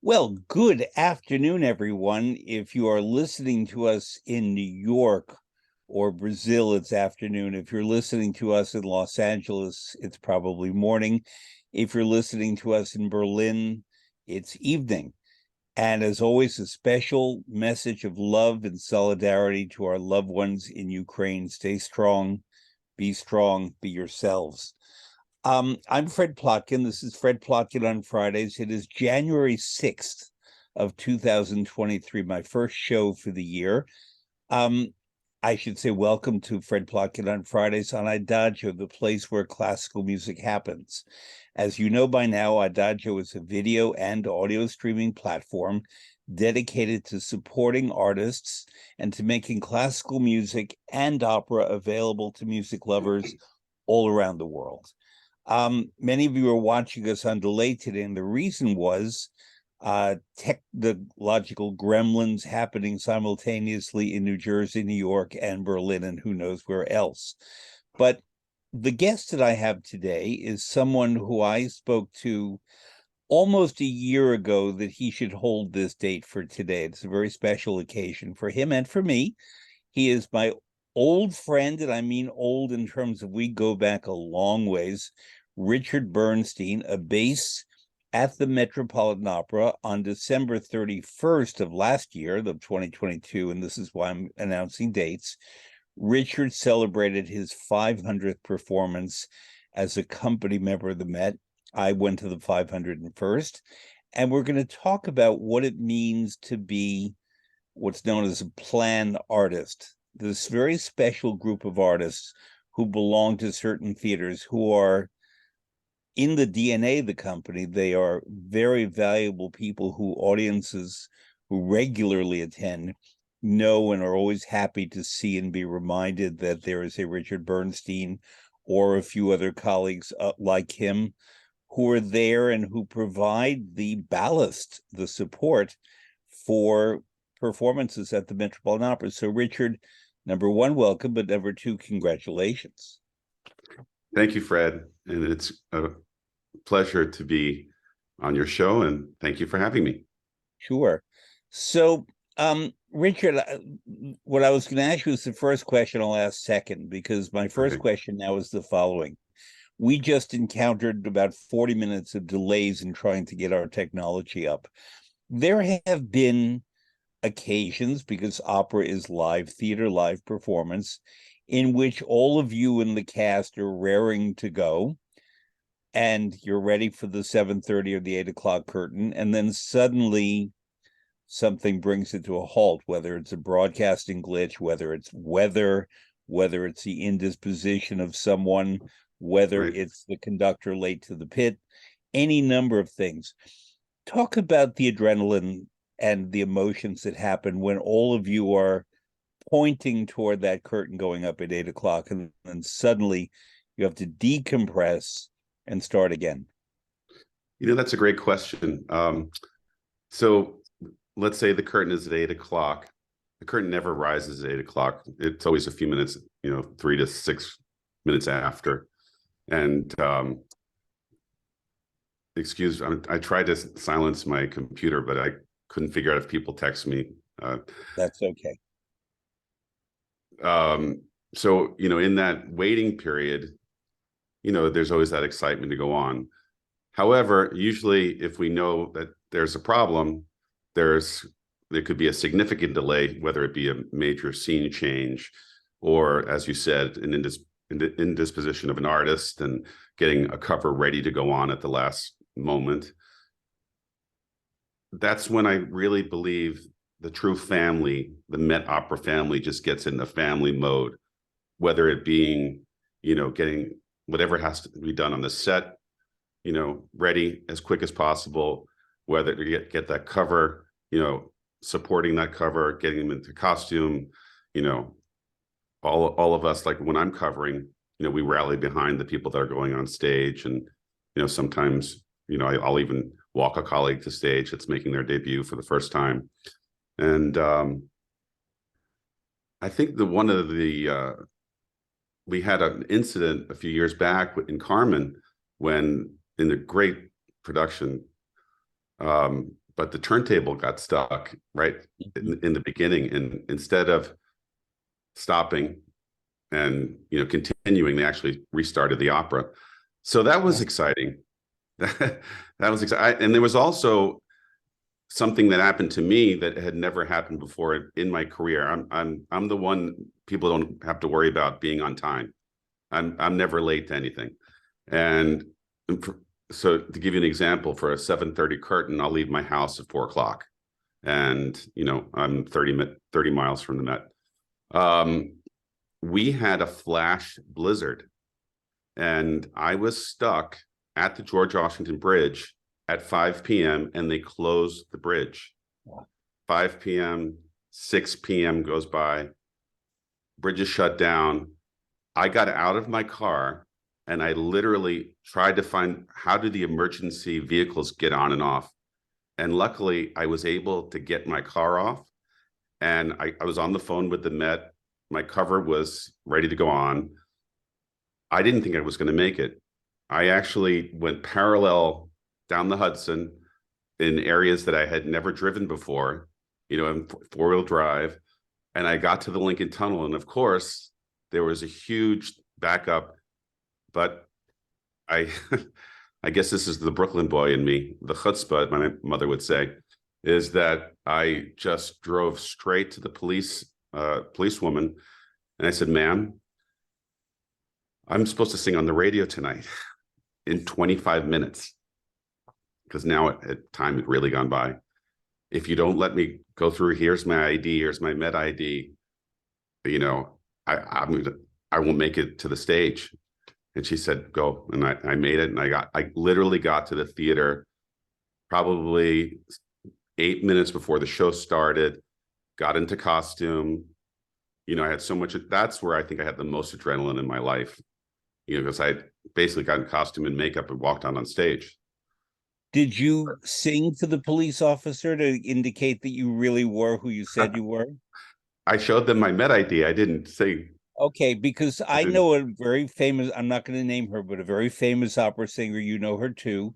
Well, good afternoon, everyone. If you are listening to us in New York or Brazil, it's afternoon. If you're listening to us in Los Angeles, it's probably morning. If you're listening to us in Berlin, it's evening. And as always, a special message of love and solidarity to our loved ones in Ukraine. Stay strong, be yourselves. I'm Fred Plotkin. This is Fred Plotkin on Fridays. It is January 6th of 2023, my first show for the year. I should say welcome to Fred Plotkin on Fridays on Adagio, the place where classical music happens. As you know by now, Adagio is a video and audio streaming platform dedicated to supporting artists and to making classical music and opera available to music lovers all around the world. Many of you are watching us on delay today, and the reason was technological gremlins happening simultaneously in New Jersey, New York, and Berlin, and who knows where else. But the guest that I have today is someone who I spoke to almost a year ago that he should hold this date for today. It's a very special occasion for him and for me. He is my old friend, and I mean old in terms of we go back a long ways. Richard Bernstein, a bass at the Metropolitan Opera on December 31st of last year, of 2022, and this is why I'm announcing dates. Richard celebrated his 500th performance as a company member of the Met. I went to the 501st, and we're going to talk about what it means to be what's known as a plan artist, this very special group of artists who belong to certain theaters, who are in the DNA of the company. They are very valuable people who audiences who regularly attend know and are always happy to see and be reminded that there is a Richard Bernstein or a few other colleagues like him who are there and who provide the ballast, the support for performances at the Metropolitan Opera. So, Richard, number one, welcome, but number two, congratulations. Thank you, Fred. And it's a pleasure to be on your show, and thank you for having me. Sure. So, Richard, what I was going to ask you is the first question I'll ask second, because my first question now is the following. We just encountered about 40 minutes of delays in trying to get our technology up. There have been occasions, because opera is live theater, live performance, in which all of you in the cast are raring to go, and you're ready for the 7:30 or the 8 o'clock curtain, and then suddenly something brings it to a halt, whether it's a broadcasting glitch, whether it's weather, whether it's the indisposition of someone, whether it's the conductor late to the pit, any number of things. Talk about the adrenaline and the emotions that happen when all of you are pointing toward that curtain going up at 8 o'clock, and then suddenly you have to decompress and start again. You know, that's a great question. So let's say the curtain is at 8 o'clock. The curtain never rises at 8 o'clock. It's always a few minutes, 3 to 6 minutes after. And I tried to silence my computer, but I couldn't figure out if people text me. That's okay. So, in that waiting period, there's always that excitement to go on. However, usually if we know that there's a problem, there could be a significant delay, whether it be a major scene change or, as you said, an indisposition of an artist and getting a cover ready to go on at the last moment. That's when I really believe the true family, the Met Opera family, just gets in the family mode, whether it being, getting whatever has to be done on the set, ready as quick as possible, whether to get that cover, supporting that cover, getting them into costume, all of us, like when I'm covering, we rally behind the people that are going on stage. And, sometimes, I'll even walk a colleague to stage that's making their debut for the first time. And I think we had an incident a few years back in Carmen when, in a great production, but but the turntable got stuck right in the beginning, and instead of stopping and continuing, they actually restarted the opera. So that was exciting. That was exciting. And there was also something that happened to me that had never happened before in my career. I'm the one people don't have to worry about being on time. I'm never late to anything. And so to give you an example, for a 7:30 curtain, I'll leave my house at 4 o'clock. And I'm 30 miles from the Met. We had a flash blizzard, and I was stuck at the George Washington Bridge at 5 p.m. and they closed the bridge. 5 p.m., 6 p.m. goes by, bridge is shut down. I got out of my car and I literally tried to find, how do the emergency vehicles get on and off? And luckily I was able to get my car off, and I was on the phone with the Met. My cover was ready to go on. I didn't think I was going to make it. I actually went parallel down the Hudson in areas that I had never driven before, in four-wheel drive. And I got to the Lincoln Tunnel. And of course, there was a huge backup. But I guess this is the Brooklyn boy in me, the chutzpah, my mother would say, is that I just drove straight to the policewoman. And I said, ma'am, I'm supposed to sing on the radio tonight in 25 minutes. Because now at time had really gone by. If you don't let me go through, here's my ID, here's my Met ID, I won't make it to the stage. And she said, go. And I made it. And I literally got to the theater probably 8 minutes before the show started, got into costume. I had so much, that's where I think I had the most adrenaline in my life, because I basically got in costume and makeup and walked on stage. Did you sing to the police officer to indicate that you really were who you said you were? I showed them my Met ID. I didn't sing. Okay, because I know a very famous, I'm not going to name her, but a very famous opera singer, you know her too,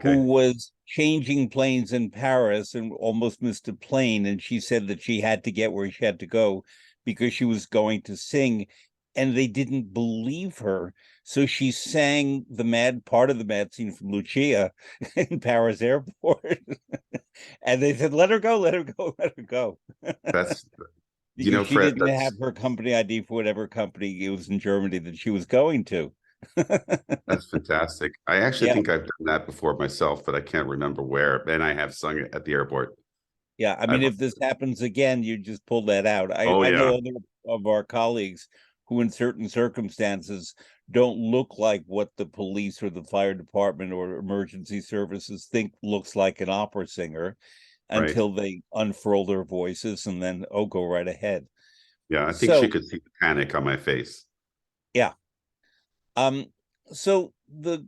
who was changing planes in Paris and almost missed a plane. And she said that she had to get where she had to go because she was going to sing, and they didn't believe her. So she sang part of the mad scene from Lucia in Paris airport. And they said, let her go, let her go, let her go. That's, because she Fred, didn't have her company ID for whatever company it was in Germany that she was going to. that's fantastic. I actually think I've done that before myself, but I can't remember where. And I have sung it at the airport. Yeah, I mean, if this happens again, you just pull that out. Oh, I yeah. know other of our colleagues who in certain circumstances don't look like what the police or the fire department or emergency services think looks like an opera singer until they unfurl their voices and then, go right ahead. Yeah, I think she could see the panic on my face. Yeah. So the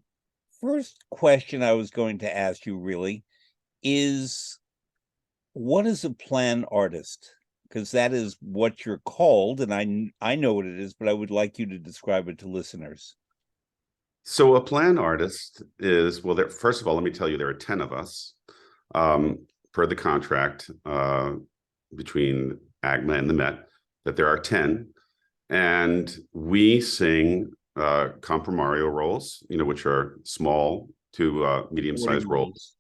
first question I was going to ask you really is, what is a plan artist? Because that is what you're called, and I know what it is, but I would like you to describe it to listeners. So a plan artist is, well, first of all, let me tell you, there are 10 of us per the contract between AGMA and the Met, that there are 10. And we sing comprimario roles, which are small to medium-sized roles,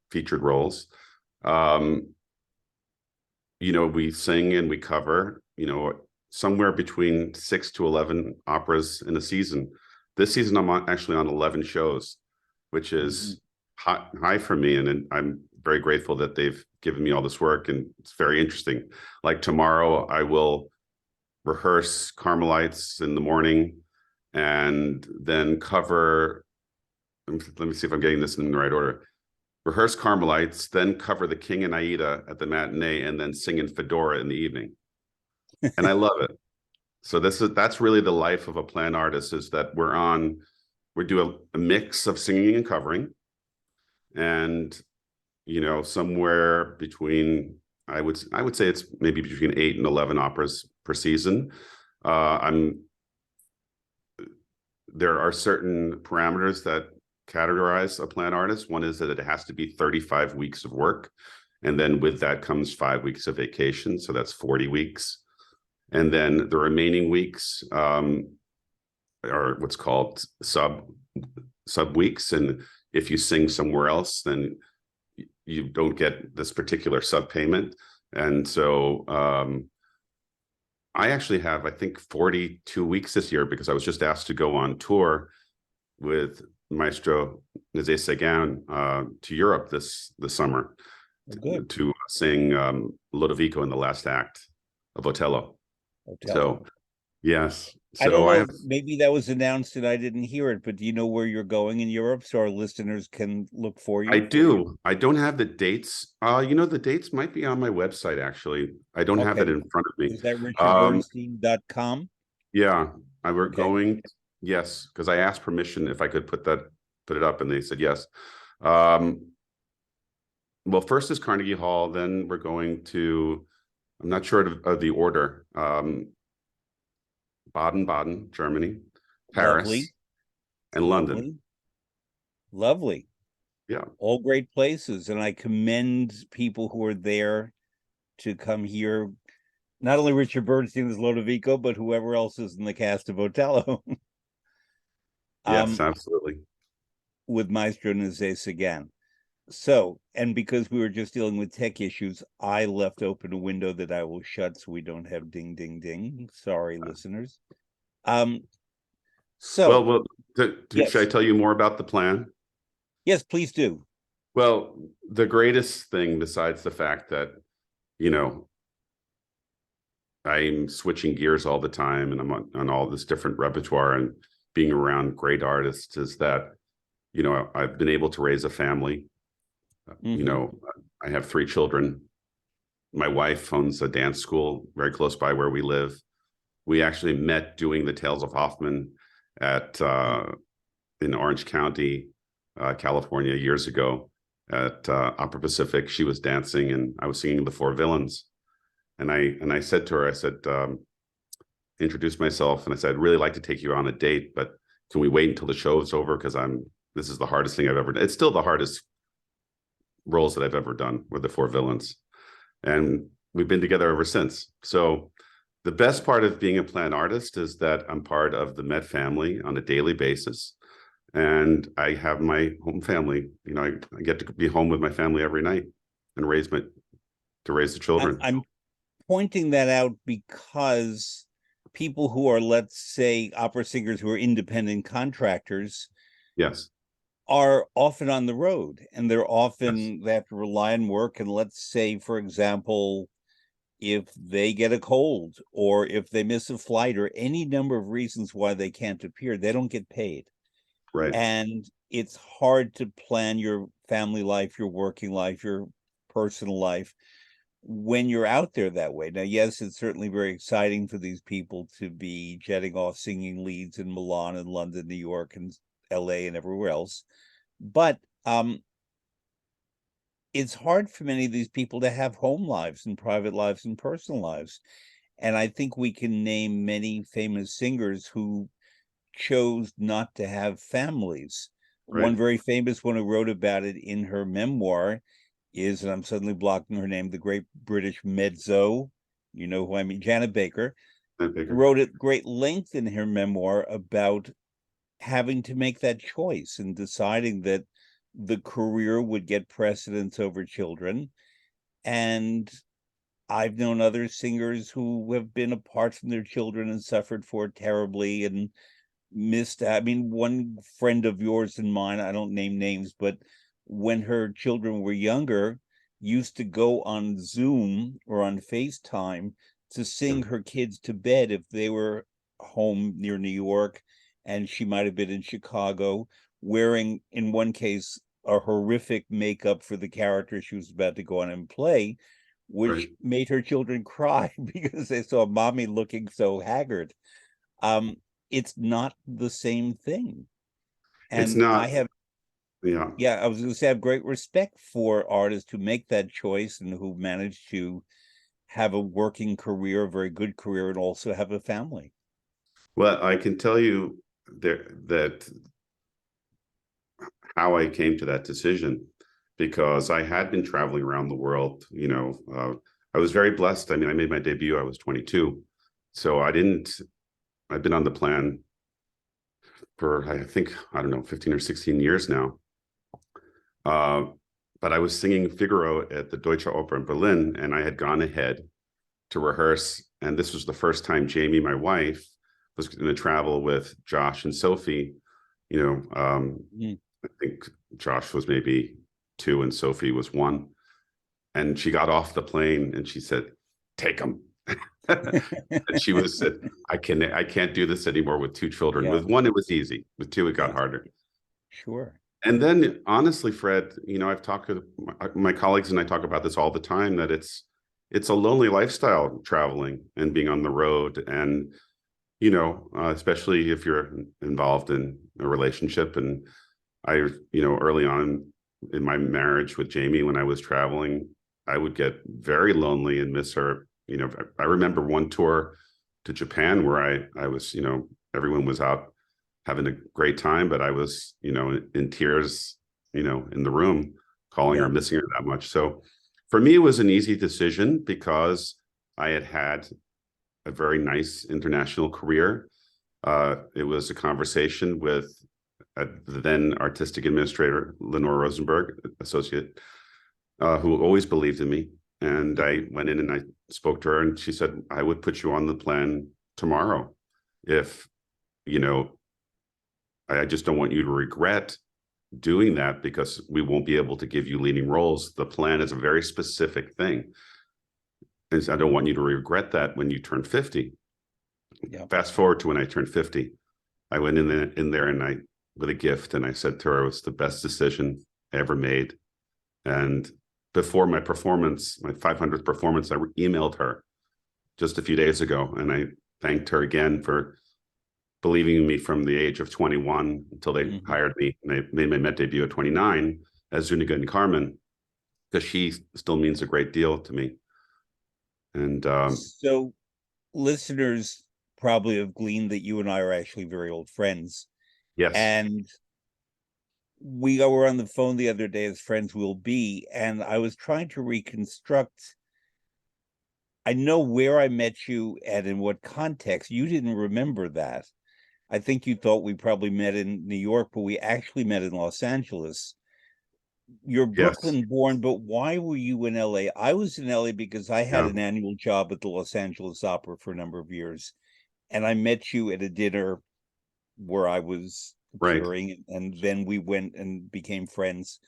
featured roles. We sing and we cover, somewhere between 6 to 11 operas in a season. This season, I'm actually on 11 shows, which is high for me. And I'm very grateful that they've given me all this work. And it's very interesting. Like tomorrow, I will rehearse Carmelites in the morning and then cover, let me see if I'm getting this in the right order. Rehearse Carmelites, then cover The King and Aida at the matinee, and then sing in Fedora in the evening. And I love it. So that's really the life of a plan artist, is that we do a mix of singing and covering. And, somewhere between, I would say it's maybe between 8 and 11 operas per season. There are certain parameters that categorize a plan artist. One is that it has to be 35 weeks of work. And then with that comes 5 weeks of vacation. So that's 40 weeks. And then the remaining weeks are what's called sub weeks. And if you sing somewhere else, then you don't get this particular sub payment. And so I actually have, I think, 42 weeks this year because I was just asked to go on tour with Maestro Seguin to Europe this summer to sing Lodovico in the last act of Otello. So, yes. So I don't know, maybe that was announced and I didn't hear it, but do you know where you're going in Europe so our listeners can look for you? I do. I don't have the dates. The dates might be on my website, actually. I don't have it in front of me. Is that richardbernstein.com? Yeah, we're going. Yes, because I asked permission if I could put it up, and they said yes. Well, first is Carnegie Hall, then we're going to, I'm not sure of the order, Baden-Baden, Germany, Paris, and London. Lovely. Yeah. All great places. And I commend people who are there to come here. Not only Richard Bernstein as Lodovico, but whoever else is in the cast of Otello. Yes, absolutely. With Maestro Seguin. So, and because we were just dealing with tech issues, I left open a window that I will shut so we don't have ding, ding, ding. Sorry, listeners. Should I tell you more about the plan? Yes, please do. Well, the greatest thing besides the fact that, I'm switching gears all the time and I'm on all this different repertoire and being around great artists is that, I've been able to raise a family. I have 3 children. My wife owns a dance school very close by where we live. We actually met doing the Tales of Hoffman in Orange County, California, years ago at Opera Pacific. She was dancing and I was singing The Four Villains. And I said to her, introduced myself and I said, I'd really like to take you on a date, but can we wait until the show is over? Because this is the hardest thing I've ever done. It's still the hardest roles that I've ever done were The Four Villains. And we've been together ever since. So the best part of being a plan artist is that I'm part of the Met family on a daily basis. And I have my home family. I get to be home with my family every night and raise the children. I'm pointing that out because people who are, let's say, opera singers who are independent contractors, yes, are often on the road, and they have to rely on work. And let's say, for example, if they get a cold or if they miss a flight or any number of reasons why they can't appear, they don't get paid. Right. And it's hard to plan your family life, your working life, your personal life when you're out there that way. Now, yes, it's certainly very exciting for these people to be jetting off singing leads in Milan and London, New York, and LA and everywhere else. But it's hard for many of these people to have home lives and private lives and personal lives. And I think we can name many famous singers who chose not to have families. Right. One very famous one who wrote about it in her memoir is, and I'm suddenly blocking her name, the great British mezzo, you know who I mean, Janet Baker, wrote at great length in her memoir about having to make that choice and deciding that the career would get precedence over children. And I've known other singers who have been apart from their children and suffered for it terribly and missed. I mean, one friend of yours and mine, I don't name names, but when her children were younger, used to go on Zoom or on FaceTime to sing her kids to bed if they were home near New York and she might have been in Chicago, wearing, in one case, a horrific makeup for the character she was about to go on and play, which made her children cry because they saw mommy looking so haggard. It's not the same thing. And it's not. I have, I was going to say, I have great respect for artists who make that choice and who manage to have a working career, a very good career, and also have a family. Well, I can tell you that how I came to that decision, because I had been traveling around the world. I was very blessed. I mean, I made my debut, I was 22. So I've been on the plan for, I think, I don't know, 15 or 16 years now. Uh, but I was singing Figaro at the Deutsche Oper in Berlin, and I had gone ahead to rehearse. And this was the first time Jamie, my wife, was going to travel with Josh and Sophie. I think Josh was maybe 2 and Sophie was 1. And she got off the plane and she said, "Take them." And she said, I can't do this anymore with 2 children. Yeah, With 1, it was easy. With 2, it got yeah, harder. sure. And then honestly, Fred, I've talked to my colleagues, and I talk about this all the time, that it's a lonely lifestyle, traveling and being on the road. And, especially if you're involved in a relationship. And early on in my marriage with Jamie, when I was traveling, I would get very lonely and miss her. I remember one tour to Japan where I was, everyone was out having a great time, but I was, in tears, in the room, calling Yeah, her, missing her that much. So for me, it was an easy decision because I had a very nice international career. It was a conversation with the then artistic administrator, Lenore Rosenberg, associate, who always believed in me. And I went in and I spoke to her, and she said, "I would put you on the plan tomorrow if, I just don't want you to regret doing that, because we won't be able to give you leading roles. The plan is a very specific thing. And I don't want you to regret that when you turn 50." yeah. Fast forward to when I turned 50, I went in there and I, with a gift, and I said to her, it was the best decision I ever made. And before my performance, my 500th performance, I emailed her just a few days ago, and I thanked her again for believing in me from the age of 21 until they hired me. And they made my Met debut at 29 as Zuniga and Carmen, because she still means a great deal to me. And So listeners probably have gleaned that you and I are actually very old friends. yes, And we were on the phone the other day, as friends will be, and I was trying to reconstruct. I know where I met you and in what context. You didn't remember that. I think you thought we probably met in New York, but we actually met in Los Angeles. You're yes, Brooklyn born, but why were you in LA? I was in LA because I had yeah, an annual job at the Los Angeles Opera for a number of years, and I met you at a dinner where I was right. appearing, and then we went and became friends.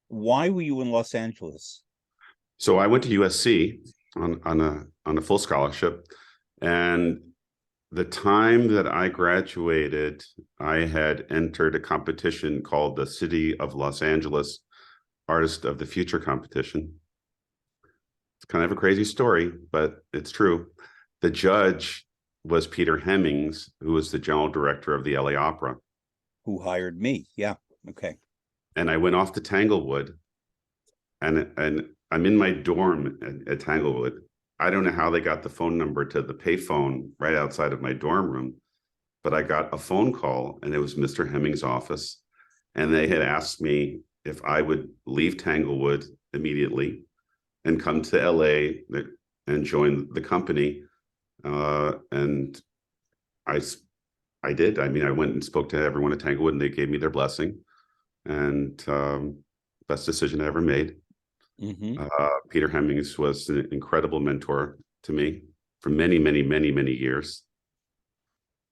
Why were you in Los Angeles? So I went to USC on a full scholarship, and the time that I graduated, I had entered a competition called the City of Los Angeles Artist of the Future competition. It's kind of a crazy story, but it's true. The judge was Peter Hemmings, who was the general director of the LA Opera. Who hired me? Yeah. Okay. And I went off to Tanglewood, and I'm in my dorm at Tanglewood. I don't know how they got the phone number to the payphone right outside of my dorm room, but I got a phone call, and it was Mr. Hemmings' office. And they had asked me if I would leave Tanglewood immediately and come to LA and join the company. And I did. I mean, I went and spoke to everyone at Tanglewood, and they gave me their blessing. And best decision I ever made. Mm-hmm. Peter Hemmings was an incredible mentor to me for many, many, many, many years.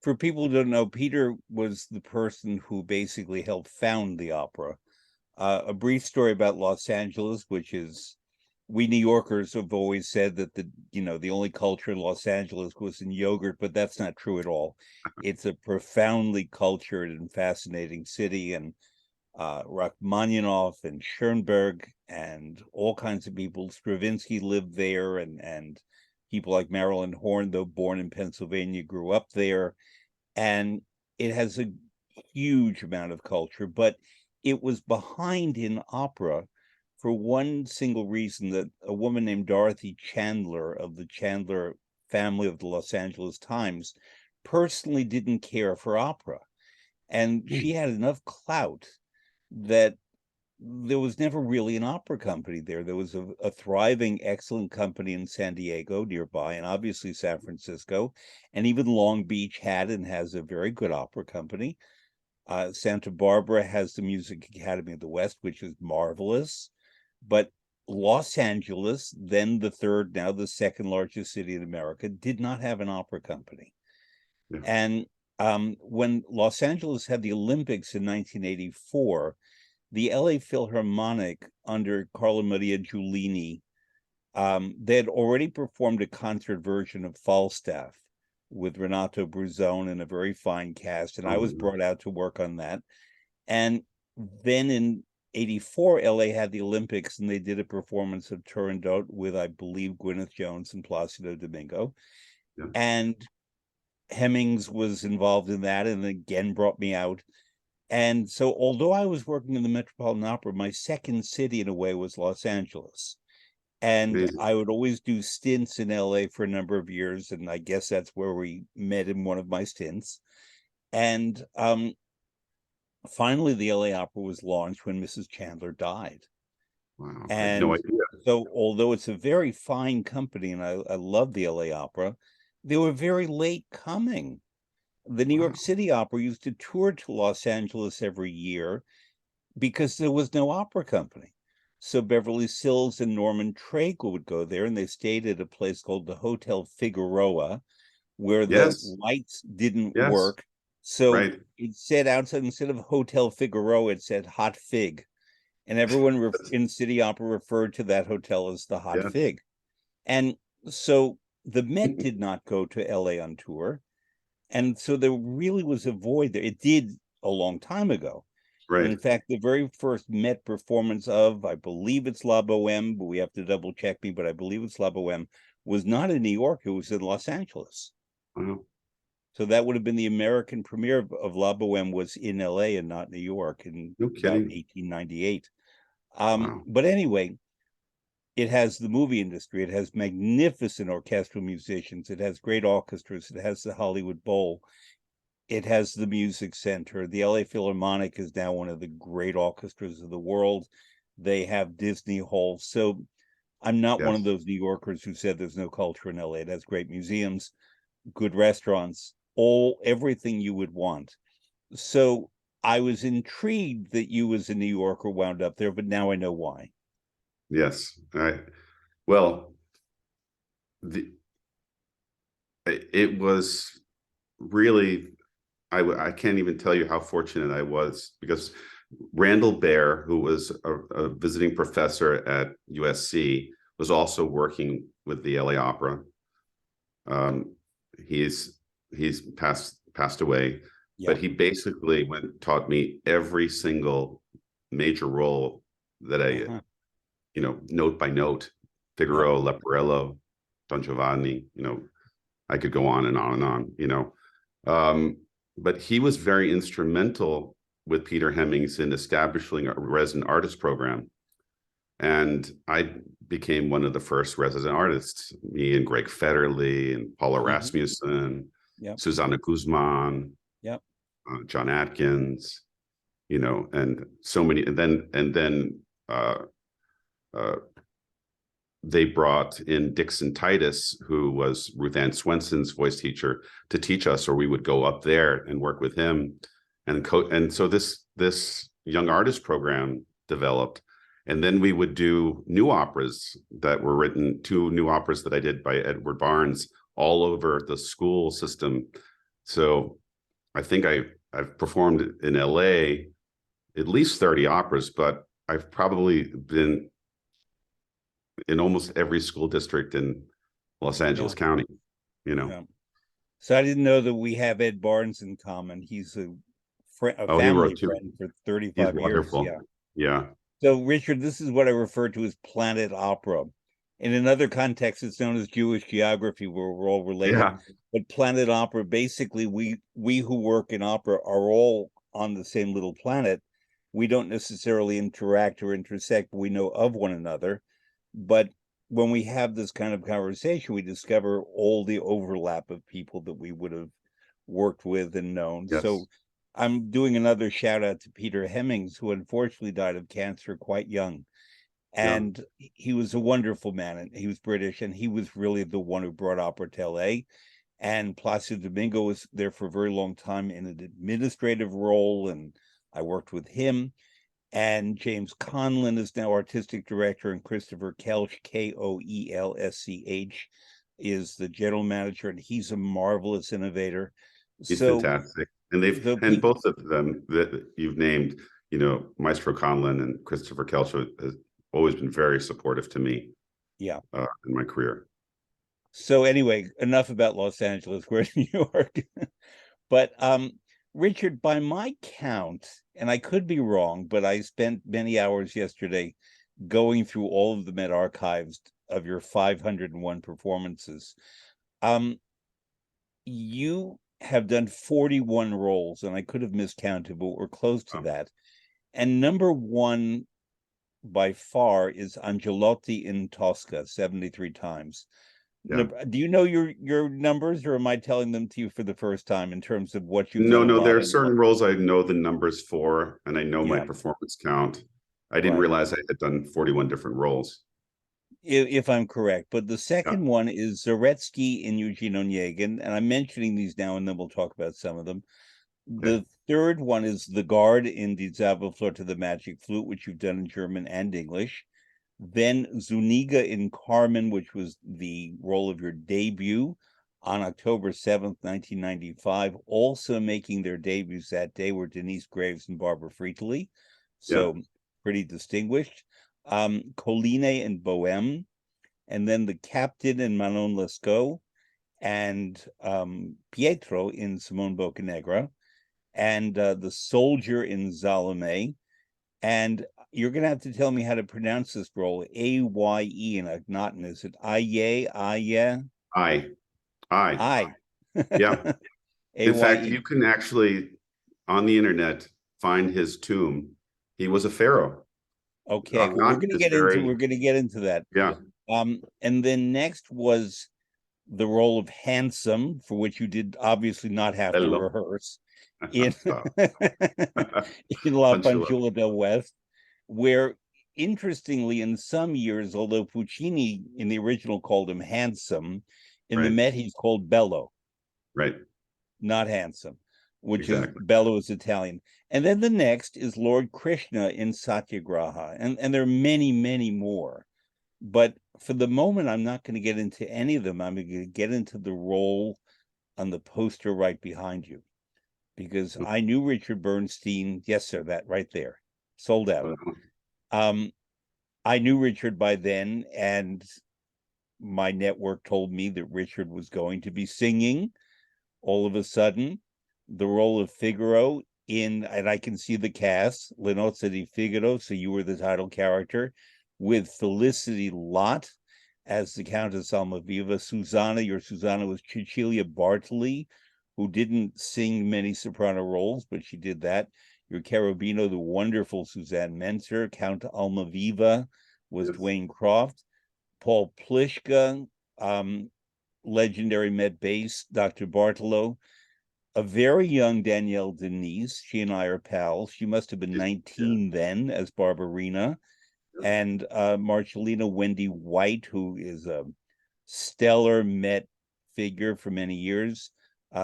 For people who don't know, Peter was the person who basically helped found the opera. A brief story about Los Angeles, which is, we New Yorkers have always said that the only culture in Los Angeles was in yogurt, but that's not true at all. It's a profoundly cultured and fascinating city, and Rachmaninoff and Schoenberg and all kinds of people. Stravinsky lived there, and people like Marilyn Horne, though born in Pennsylvania, grew up there. And it has a huge amount of culture, but it was behind in opera for one single reason, that a woman named Dorothy Chandler of the Chandler family of the Los Angeles Times personally didn't care for opera. And she had enough clout that there was never really an opera company there. There was a thriving, excellent company in San Diego nearby, and obviously San Francisco, and even Long Beach had and has a very good opera company. Santa Barbara has the Music Academy of the West, which is marvelous. But Los Angeles, then the third, now the second largest city in America, did not have an opera company. Yeah. And when Los Angeles had the Olympics in 1984, the LA Philharmonic under Carlo Maria Giulini, they had already performed a concert version of Falstaff with Renato Bruzone and a very fine cast, and I was brought out to work on that. And then in 84, LA had the Olympics, and they did a performance of Turandot with, I believe, Gwyneth Jones and Placido Domingo. Yeah. And Hemmings was involved in that and again brought me out. And so, although I was working in the Metropolitan Opera, my second city in a way was Los Angeles. And Amazing. I would always do stints in LA for a number of years. And I guess that's where we met in one of my stints. And finally, the LA Opera was launched when Mrs. Chandler died. Wow. I had no And idea. so, although it's a very fine company and I love the LA Opera, they were very late coming. The New York Wow. City Opera used to tour to Los Angeles every year because there was no opera company. So Beverly Sills and Norman Traeger would go there, and they stayed at a place called the Hotel Figueroa, where the Yes. lights didn't Yes. work. So Right. it said outside, instead of Hotel Figueroa, it said Hot Fig. And everyone in City Opera referred to that hotel as the Hot Yeah. Fig. And so the Met did not go to LA on tour. And so there really was a void there. It did a long time ago. And Right. in fact, the very first Met performance of, I believe it's La Boheme, but we have to double check me, but I believe it's La Boheme, was not in New York, it was in Los Angeles. Wow. So that would have been the American premiere of La Boheme was in LA and not New York in No about kidding. 1898. Wow. But anyway, it has the movie industry, it has magnificent orchestral musicians, it has great orchestras, it has the Hollywood Bowl, it has the Music Center. The LA Philharmonic is now one of the great orchestras of the world. They have Disney Hall. So I'm not one of Yes. those New Yorkers who said there's no culture in LA. It has great museums, good restaurants, everything you would want. So I was intrigued that you as a New Yorker wound up there, but now I know why. Yes. Well, the it was really, I can't even tell you how fortunate I was, because Randall Baer, who was a visiting professor at USC, was also working with the LA Opera. Um, he's passed away, Yeah. but he basically taught me every single major role that Uh-huh. note by note, Yeah. Figaro, Leporello, Don Giovanni, I could go on and on and on, but he was very instrumental with Peter Hemmings in establishing a resident artist program. And I became one of the first resident artists, me and Greg Federley and Paula Mm-hmm. Rasmussen, Yep. Susanna Guzman, Yep. John Atkins, and so many. And then uh, uh, they brought in Dixon Titus, who was Ruth Ann Swenson's voice teacher, to teach us, or we would go up there and work with him. And so this young artist program developed. And then we would do new operas that were written, two new operas that I did by Edward Barnes, all over the school system. So I think I've performed in LA at least 30 operas, but I've probably been in almost every school district in Los Angeles Yeah. County, Yeah. So I didn't know that we have Ed Barnes in common. He's a Oh, he family wrote two. friend for He's 35 years. wonderful. Yeah. Yeah. So, Richard, this is what I refer to as planet opera. In another context, it's known as Jewish geography, where we're all related. Yeah. But planet opera, basically, we who work in opera are all on the same little planet. We don't necessarily interact or intersect, but we know of one another. But when we have this kind of conversation, we discover all the overlap of people that we would have worked with and known. Yes. So I'm doing another shout out to Peter Hemmings, who unfortunately died of cancer quite young. Yeah. And he was a wonderful man, and he was British, and he was really the one who brought opera to LA. And Placido Domingo was there for a very long time in an administrative role, and I worked with him. And James Conlon is now artistic director, and Christopher Kelsch, Koelsch, is the general manager, and he's a marvelous innovator. He's So fantastic. And they've the and people, both of them that you've named, Maestro Conlon and Christopher Kelso has always been very supportive to me yeah. in my career. So anyway, enough about Los Angeles. We're in New York. But Richard, by my count, and I could be wrong, but I spent many hours yesterday going through all of the Met archives of your 501 performances. You have done 41 roles, and I could have miscounted, but we're close to that. And number one by far is Angelotti in Tosca, 73 times. Yeah. Do you know your numbers, or am I telling them to you for the first time in terms of what you've No, done a no, there lot are and what? certain roles I know the numbers for, and I know my Yeah, performance count. I didn't right. realize I had done 41 different roles. If I'm correct. But the Yeah. second one is Zaretsky in Eugene Onegin, and I'm mentioning these now, and then we'll talk about some of them. Okay. The third one is The Guard in Die Zauberflöte, the Magic Flute, which you've done in German and English. Then Zuniga in Carmen, which was the role of your debut on October 7th, 1995. Also making their debuts that day were Denise Graves and Barbara Friedli. Yeah. So pretty distinguished. Colline in Bohème, and then the Captain in Manon Lescaut, and Pietro in Simone Boccanegra, and the Soldier in Salome. And you're going to have to tell me how to pronounce this role. Aye in Akhenaten. Is it Aye? Aye? I, I, Aye. yeah. In fact, Aye. you can actually on the internet find his tomb. He was a pharaoh. Okay. Well, Akhenaten is we're very, going to get into that. yeah. And then next was the role of Handsome, for which you did obviously not have to Hello. rehearse in in La Punctual. Fanciulla del West, where interestingly, in some years, although Puccini in the original called him Handsome, in the Right. Met he's called Bello, Right. not Handsome, which is Exactly. Bello is Italian. And then the next is Lord Krishna in Satyagraha, and there are many, many more. But for the moment, I'm not going to get into any of them. I'm going to get into the role on the poster right behind you, because I knew Richard Bernstein. Yes, sir, that right there, sold out. Um, I knew Richard by then, and my network told me that Richard was going to be singing. All of a sudden, the role of Figaro and I can see the cast, Le Nozze di Figaro, so you were the title character, with Felicity Lott as the Countess Almaviva. Your Susanna was Cecilia Bartoli, who didn't sing many soprano roles, but she did that. Your Cherubino, the wonderful Suzanne Menzer. Count Almaviva was Yes. Dwayne Croft. Paul Plishka, legendary Met bass, Dr. Bartolo, a very young Danielle Denise. She and I are pals. She must have been 19 then as Barbarina. And Marcellina Wendy White, who is a stellar Met figure for many years.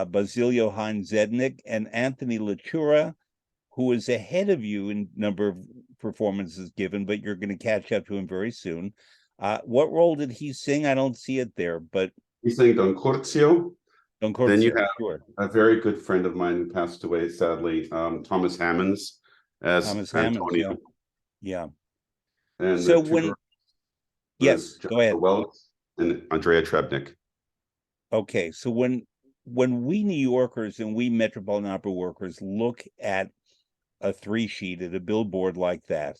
Basilio Heinz Zednik and Anthony Latura, who is ahead of you in number of performances given, but you're going to catch up to him very soon. What role did he sing? I don't see it there, but He sang Don Curzio. Don Then you Corso, have sure. a very good friend of mine who passed away, sadly, Thomas Hammonds as Thomas Hammonds, Antonio. yeah. Yeah. And the So two when, girls was yes, go Jennifer ahead. Wells and Andrea Trebnik. Okay, so when we New Yorkers and we Metropolitan Opera workers look at a three sheet at a billboard like that,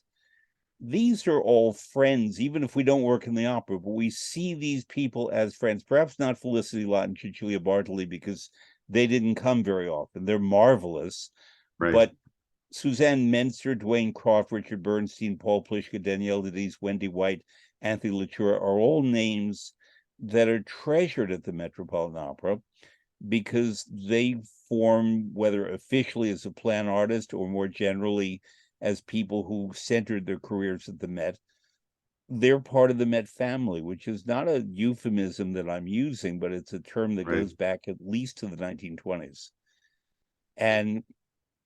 these are all friends, even if we don't work in the opera, but we see these people as friends. Perhaps not Felicity Lott and Cecilia Bartoli, because they didn't come very often. They're marvelous. Right. But Suzanne Menzer, Dwayne Croft, Richard Bernstein, Paul Plishka, Danielle Denise, Wendy White, Anthony Latura are all names that are treasured at the Metropolitan Opera. because they form, whether officially as a plan artist or more generally as people who centered their careers at the Met, they're part of the Met family, which is not a euphemism that I'm using, but it's a term that Right. goes back at least to the 1920s. And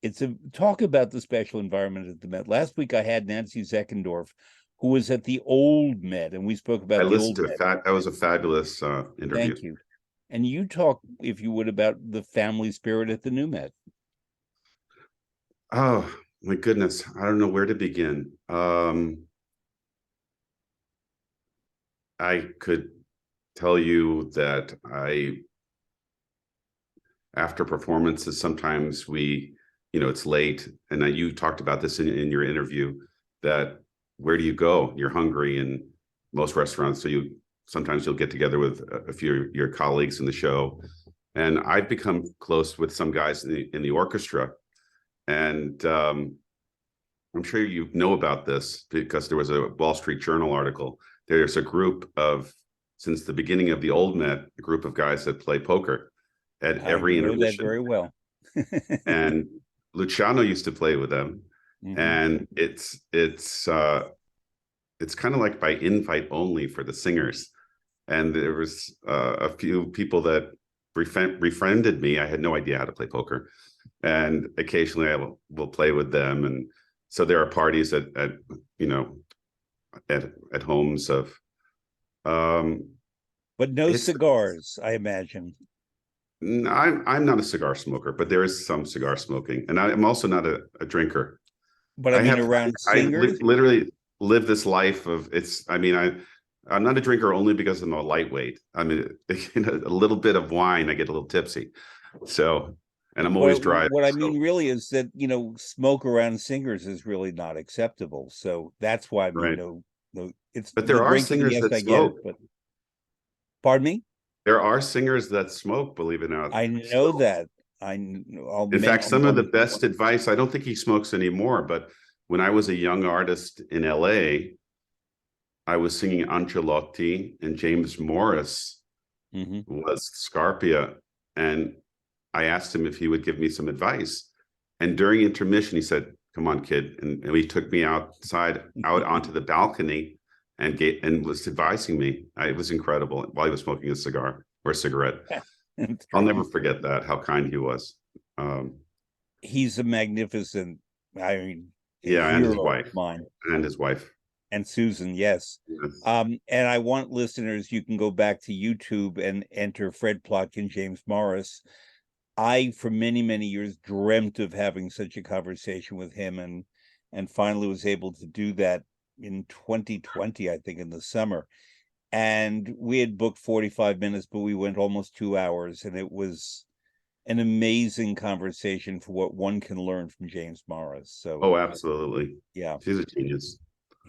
it's a talk about the special environment at the Met. Last week I had Nancy Zeckendorf, who was at the old Met, and we spoke I about the listened old to Met. that was a fabulous interview. Thank you. And you talk, if you would, about the family spirit at the new Met. Oh my goodness, I don't know where to begin. I could tell you that after performances, sometimes it's late, and you talked about this in your interview, that where do you go? You're hungry, and most restaurants, so sometimes you'll get together with a few of your colleagues in the show, and I've become close with some guys in the orchestra, and I'm sure you know about this because there was a Wall Street Journal article. There's a group of, since the beginning of the old Met, a group of guys that play poker at every I know that intermission. very well. And Luciano used to play with them. Mm-hmm. And it's kind of like by invite only for the singers. And there was a few people that befriended me. I had no idea how to play poker. And occasionally I will play with them. And so there are parties at homes of but no cigars, I imagine. I'm not a cigar smoker, but there is some cigar smoking, and I'm also not a drinker. But I mean, around singers, literally live this life of I'm not a drinker only because I'm a lightweight. I mean, a little bit of wine, I get a little tipsy. So, and I'm always driving. What I mean really is that, smoke around singers is really not acceptable. So that's why I mean, right. no, it's. But there are singers that smoke. But pardon me? There are singers that smoke, believe it or not. I know that. In fact, some of the best advice, I don't think he smokes anymore, but when I was a young artist in LA, I was singing Ancelotti, and James Morris was Scarpia. And I asked him if he would give me some advice. And during intermission, he said, "Come on, kid." And he took me out onto the balcony and was advising me. It was incredible while he was smoking a cigar or a cigarette. I'll never forget that, how kind he was. He's a magnificent, and his wife. And Susan, yes. And I want listeners, you can go back to YouTube and enter Fred Plotkin, James Morris. I, for many, many years, dreamt of having such a conversation with him, and finally was able to do that in 2020, I think, in the summer. And we had booked 45 minutes, but we went almost 2 hours, and it was an amazing conversation for what one can learn from James Morris. So, absolutely. Yeah. He's a genius.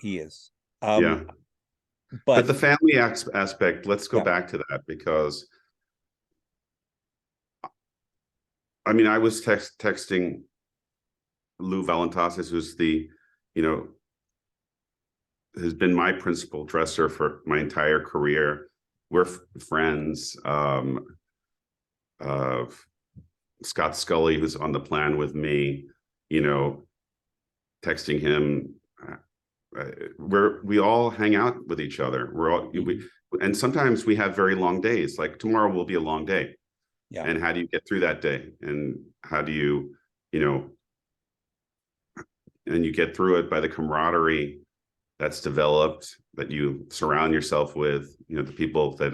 He is. But the family aspect, let's go back to that, because I mean, I was texting Lou Valentasis, who's has been my principal dresser for my entire career. We're friends. Scott Scully, who's on the plan with me, texting him. We all hang out with each other. And sometimes we have very long days. Like tomorrow will be a long day. Yeah. And how do you get through that day? And how do you, and you get through it by the camaraderie that's developed, that you surround yourself with, the people that,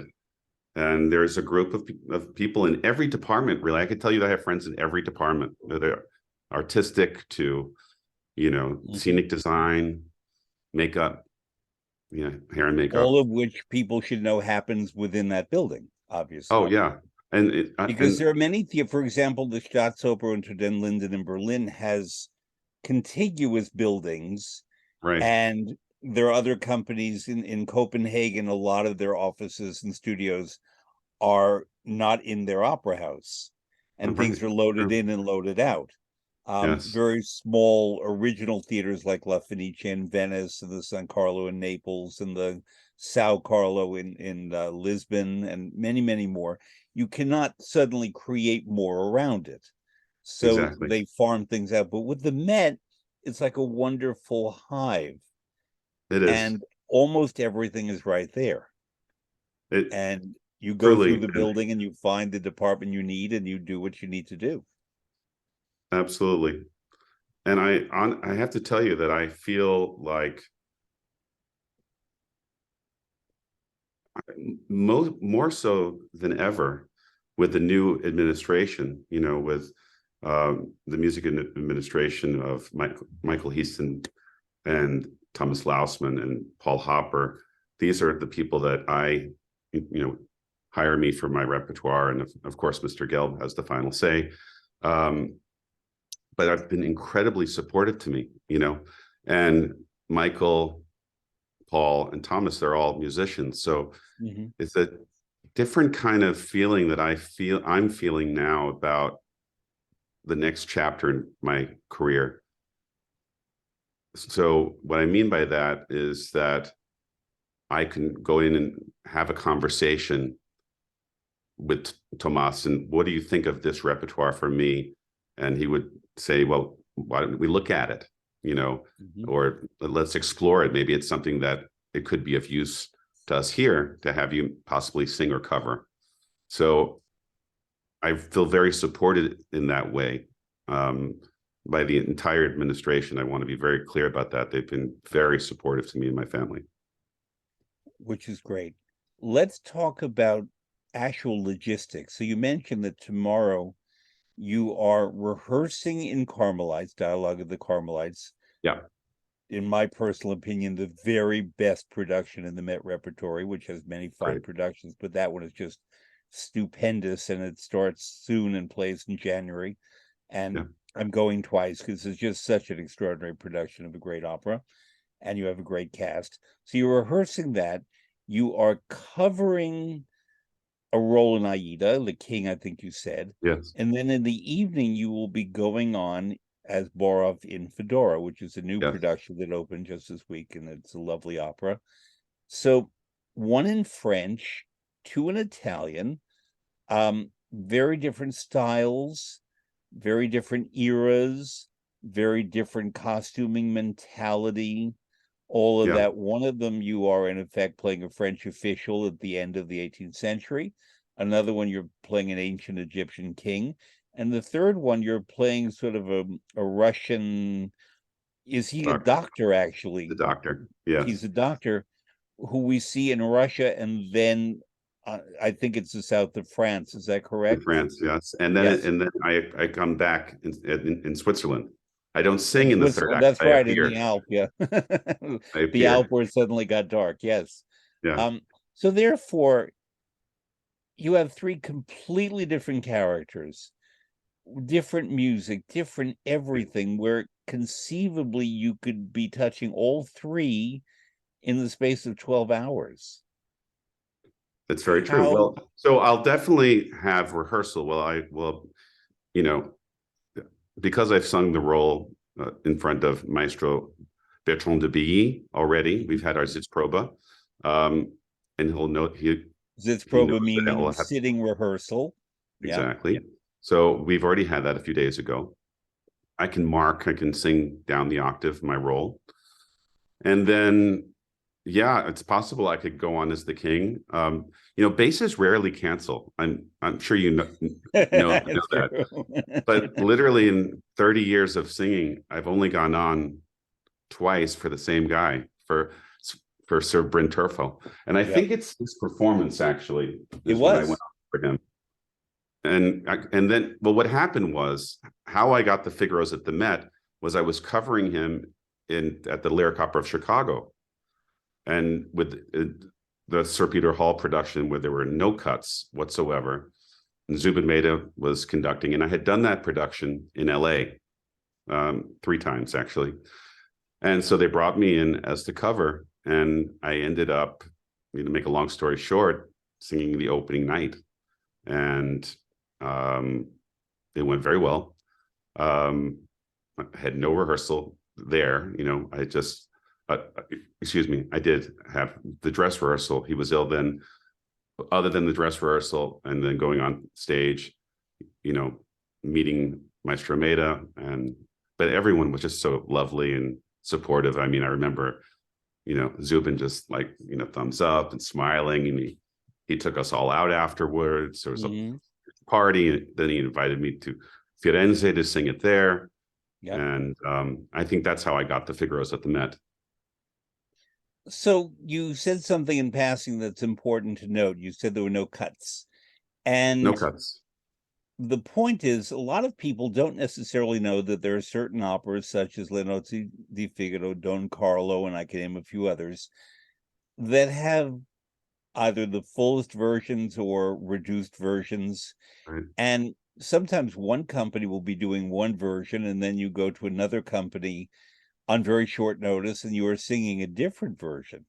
and there's a group of people in every department, really. I could tell you that I have friends in every department. They're artistic to, scenic design, makeup, hair and makeup. All of which people should know happens within that building, obviously. Oh, yeah. Because there are many, for example, the Staatsoper unter den Linden in Berlin has contiguous buildings. Right. And there are other companies in Copenhagen. A lot of their offices and studios are not in their opera house, and things are loaded in and loaded out. Yes, Very small original theaters like La Fenice in Venice and the San Carlo in Naples and the Sao Carlo in Lisbon and many, many more. You cannot suddenly create more around it. So exactly. they farm things out. But with the Met, it's like a wonderful hive, It is. and almost everything is right there. It And you go through truly, the and building and you find the department you need and you do what you need to do. absolutely. And I have to tell you that I feel like more so than ever with the new administration, with the music administration of Michael Heaston and Thomas Lausman and Paul Hopper. These are the people that hire me for my repertoire. And of course, Mr. Gelb has the final say. Um, but I've been incredibly supportive to me, and Michael, Paul, and Thomas, they're all musicians. So Mm-hmm. it's a different kind of feeling that I'm feeling now about the next chapter in my career. So what I mean by that is that I can go in and have a conversation with Tomas and what do you think of this repertoire for me? And he would say, well, why don't we look at it, Mm-hmm. or let's explore it. Maybe it's something that it could be of use to us here to have you possibly sing or cover. So I feel very supported in that way by the entire administration. I want to be very clear about that. They've been very supportive to me and my family. Which is great. Let's talk about actual logistics. So you mentioned that tomorrow you are rehearsing in Carmelites, Dialogue of the Carmelites. Yeah, In my personal opinion, the very best production in the Met repertory, which has many fine great. productions, but that one is just stupendous, and it starts soon and plays in January. Yeah, And I'm going twice because it's just such an extraordinary production of a great opera, and you have a great cast. So you're rehearsing that. You are covering a role in Aida, the king, I think you said. yes, And then in the evening, you will be going on as Borov in Fedora, which is a new yes, production that opened just this week, and it's a lovely opera. So one in French, two in Italian, very different styles, very different eras, very different costuming mentality, all of yeah. that. One of them, you are in effect playing a French official at the end of the 18th century. Another one, you're playing an ancient Egyptian king. And the third one, you're playing sort of a Russian, is he a Doctor, doctor the actually? doctor. Yes, He's a doctor who we see in Russia and then I think it's the south of France. Is that in correct? France. Yes, Yes. and then I come back in Switzerland. I don't And sing in the third Switzerland, act. that's I right, in the appear. Alp, yeah. I The Alp appear. where it suddenly got dark, yes. Yeah, Um, so therefore, you have three completely different characters, different music, different everything, where conceivably you could be touching all three in the space of 12 hours. it's very true. How, Well, so I'll definitely have rehearsal. Well, I will, you know, because I've sung the role in front of Maestro Bertrand de Billy already. We've had our Sitzprobe, and he Sitzprobe knows that meaning I'll have sitting rehearsal? Yeah. exactly. So we've already had that a few days ago. I can sing down the octave my role, and then yeah, it's possible I could go on as the king. Bases rarely cancel. I'm sure know that. True. But literally in 30 years of singing, I've only gone on twice for the same guy for Sir Bryn Terfel. And I Yep, think it's his performance actually it is when I went was. on for him. And then well, what happened was how I got the Figaro's at the Met was I was covering him at the Lyric Opera of Chicago. And with the Sir Peter Hall production where there were no cuts whatsoever. And Zubin Mehta was conducting, and I had done that production in LA 3 times actually. And so they brought me in as the cover, and I ended up, to make a long story short, singing the opening night, and it went very well. I had no rehearsal there. I just, excuse me, I did have the dress rehearsal. He was ill then. Other than the dress rehearsal and then going on stage, meeting Maestro Maida, but everyone was just so lovely and supportive. I mean, I remember, Zubin just like, thumbs up and smiling, and he took us all out afterwards. There was a Mhm. party, and then he invited me to Firenze to sing it there. Yep. And I think that's how I got the Figaro's at the Met. So you said something in passing that's important to note. You said there were no cuts. No And cuts. the point is, a lot of people don't necessarily know that there are certain operas, such as Le Nozze di Figaro, Don Carlo, and I can name a few others, that have either the fullest versions or reduced versions. Right. And sometimes one company will be doing one version, and then you go to another company on very short notice, and you are singing a different version.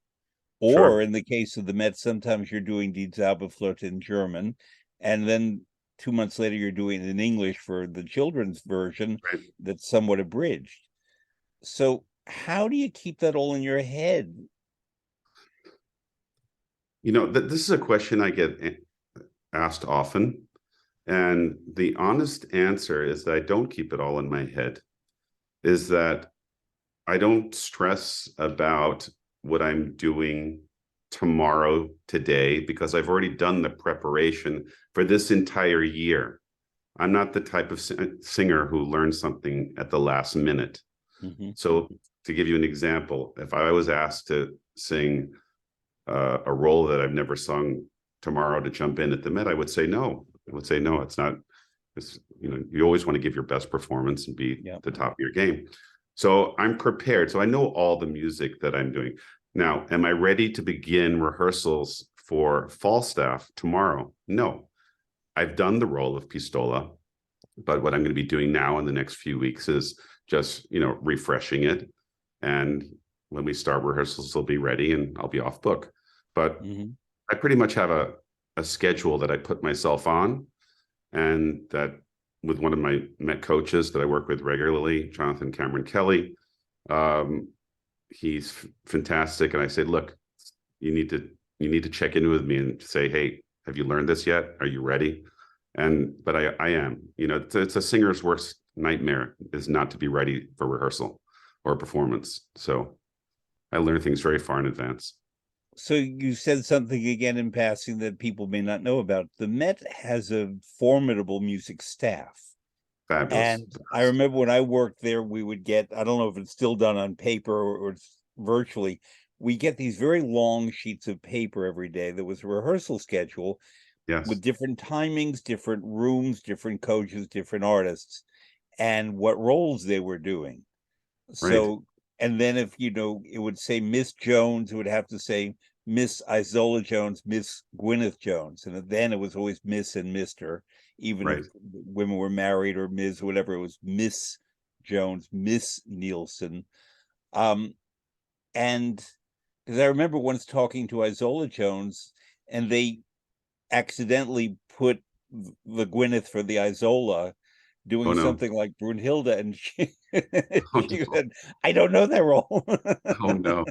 Or Sure. in the case of the Met, sometimes you're doing Die Zauberflöte in German, and then 2 months later you're doing it in English for the children's version Right. that's somewhat abridged. So how do you keep that all in your head? This is a question I get asked often. And the honest answer is that I don't keep it all in my head, is that I don't stress about what I'm doing tomorrow, today, because I've already done the preparation for this entire year. I'm not the type of singer who learns something at the last minute. Mhm. So to give you an example, if I was asked to sing a role that I've never sung tomorrow to jump in at the Met, I would say no. I would say no, it's not. You always want to give your best performance and be Yeah. the top of your game. So I'm prepared. So I know all the music that I'm doing. Now, am I ready to begin rehearsals for Falstaff tomorrow? No. I've done the role of Pistola, but what I'm going to be doing now in the next few weeks is just, refreshing it. And when we start rehearsals, they'll be ready and I'll be off book. But Mhm. I pretty much have a schedule that I put myself on, and that with one of my Met coaches that I work with regularly, Jonathan Cameron Kelly. He's fantastic. And I say, look, you need to check in with me and say, hey, have you learned this yet? Are you ready? But I am. It's a singer's worst nightmare is not to be ready for rehearsal or performance. So I learn things very far in advance. So you said something again in passing that people may not know about. The Met has a formidable music staff. Fabulous. And I remember when I worked there, we would get, I don't know if it's still done on paper or it's virtually, we get these very long sheets of paper every day. There was a rehearsal schedule Yes. with different timings, different rooms, different coaches, different artists, and what roles they were doing. Right. So, and then if, it would say Miss Jones, it would have to say Miss Isola Jones, Miss Gwyneth Jones. And then it was always Miss and Mr., even if Right. women were married or Ms. or whatever, it was Miss Jones, Miss Nielsen. Um, and because I remember once talking to Isola Jones, and they accidentally put the Gwyneth for the Isola Oh doing no. something like Brunhilde, and she, Oh she no. said, "I don't know that role." Oh no.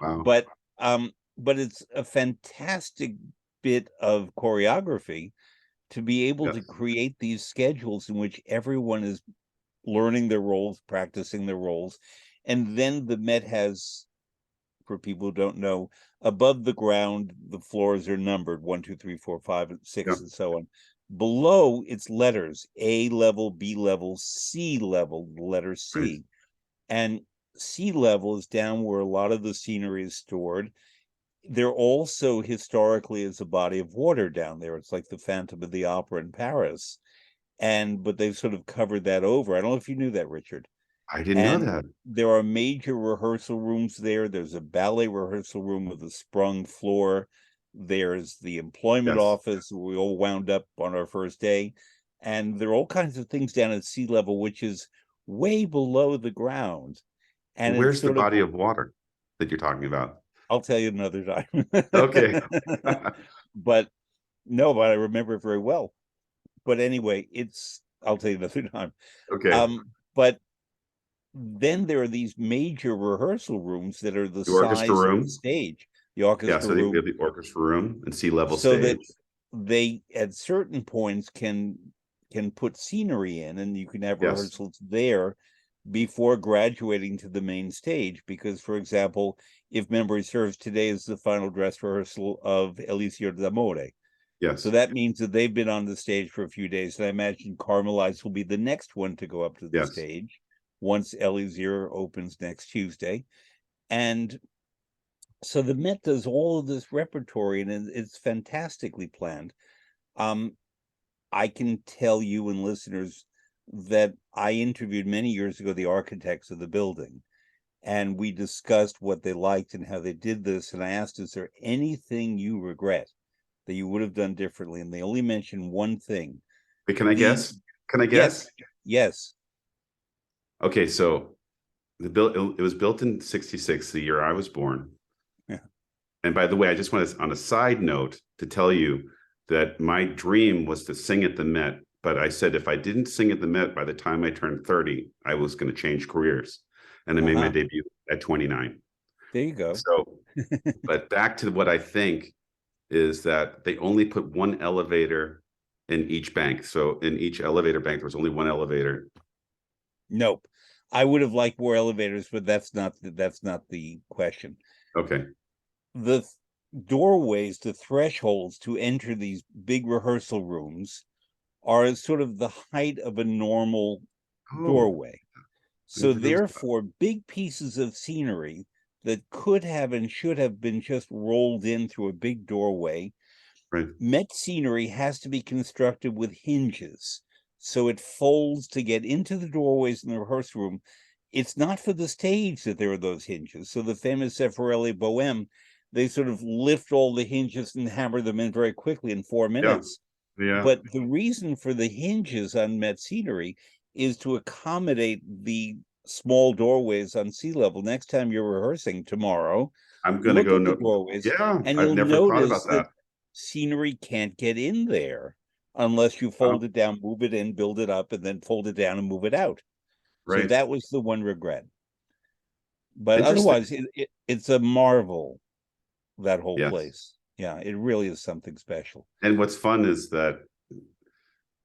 Wow. but but it's a fantastic bit of choreography to be able to Yes. create these schedules in which everyone is learning their roles, practicing their roles, and then the Met has, for people who don't know, above the ground, the floors are numbered 1, 2, 3, 4, 5, and 6, Yep. and so on. Below, it's letters: A level, B level, C level, the letter Right. C. And sea level is down where a lot of the scenery is stored. There also historically is a body of water down there. It's like the Phantom of the Opera in Paris. But they've sort of covered that over. I don't know if you knew that, Richard. I didn't know And that. there are major rehearsal rooms there. There's a ballet rehearsal room with a sprung floor. There's the employment Yes. office. We all wound up on our first day. And there are all kinds of things down at sea level, which is way below the ground. And it's Where's the sort of, body of water that you're talking about? I'll tell you another time. Okay. But no, but I remember it very well. But anyway, I'll tell you another time. Okay. Um, But then there are these major rehearsal rooms that are the The orchestra size of the room. stage, the Yeah, orchestra so we room, have the orchestra room and sea-level so that stage. they at certain points can put scenery in, and you can have Yes, rehearsals there before graduating to the main stage. Because, for example, if memory serves, today is the final dress rehearsal of Elisir d'Amore. So yes, that means that they've been on the stage for a few days, and I imagine Carmelites will be the next one to go up to the yes. stage once Elisir opens next Tuesday. And so the Met does all of this repertory, and it's fantastically planned. Um, I can tell you and listeners that I interviewed many years ago the architects of the building, and we discussed what they liked and how they did this. And I asked, is there anything you regret that you would have done differently? And they only mentioned one thing. Wait, can I The guess? Can I Yes, guess? yes. Okay, so it was built in 66, the year I was born. Yeah. And by the way, I just want to, on a side note, to tell you that my dream was to sing at the Met. But I said if I didn't sing at the Met by the time I turned 30, I was going to change careers. And I made my Uh-huh. debut at 29. There you go. So, but back to what I think is that they only put one elevator in each bank. So in each elevator bank, there was only one elevator. Nope. I would have liked more elevators, but that's not the question. Okay. The doorways, the thresholds to enter these big rehearsal rooms are sort of the height of a normal Oh, doorway. I So didn't notice that. therefore, big pieces of scenery that could have and should have been just rolled in through a big doorway, Right. Met scenery has to be constructed with hinges. So it folds to get into the doorways in the rehearsal room. It's not for the stage that there are those hinges. So the famous Zeffirelli Bohème, they sort of lift all the hinges and hammer them in very quickly in 4 Yeah. minutes. Yeah. But the reason for the hinges on Met scenery is to accommodate the small doorways on sea level. Next time you're rehearsing tomorrow, I'm gonna look go at the no. doorways Yeah, and I've you'll never thought notice about that that. scenery can't get in there unless you fold Wow. it down, move it in, build it up, and then fold it down and move it out. So Right. that was the one regret. But Interesting. otherwise, it's a marvel, that whole Yes. place. Yeah, it really is something special. And what's fun is that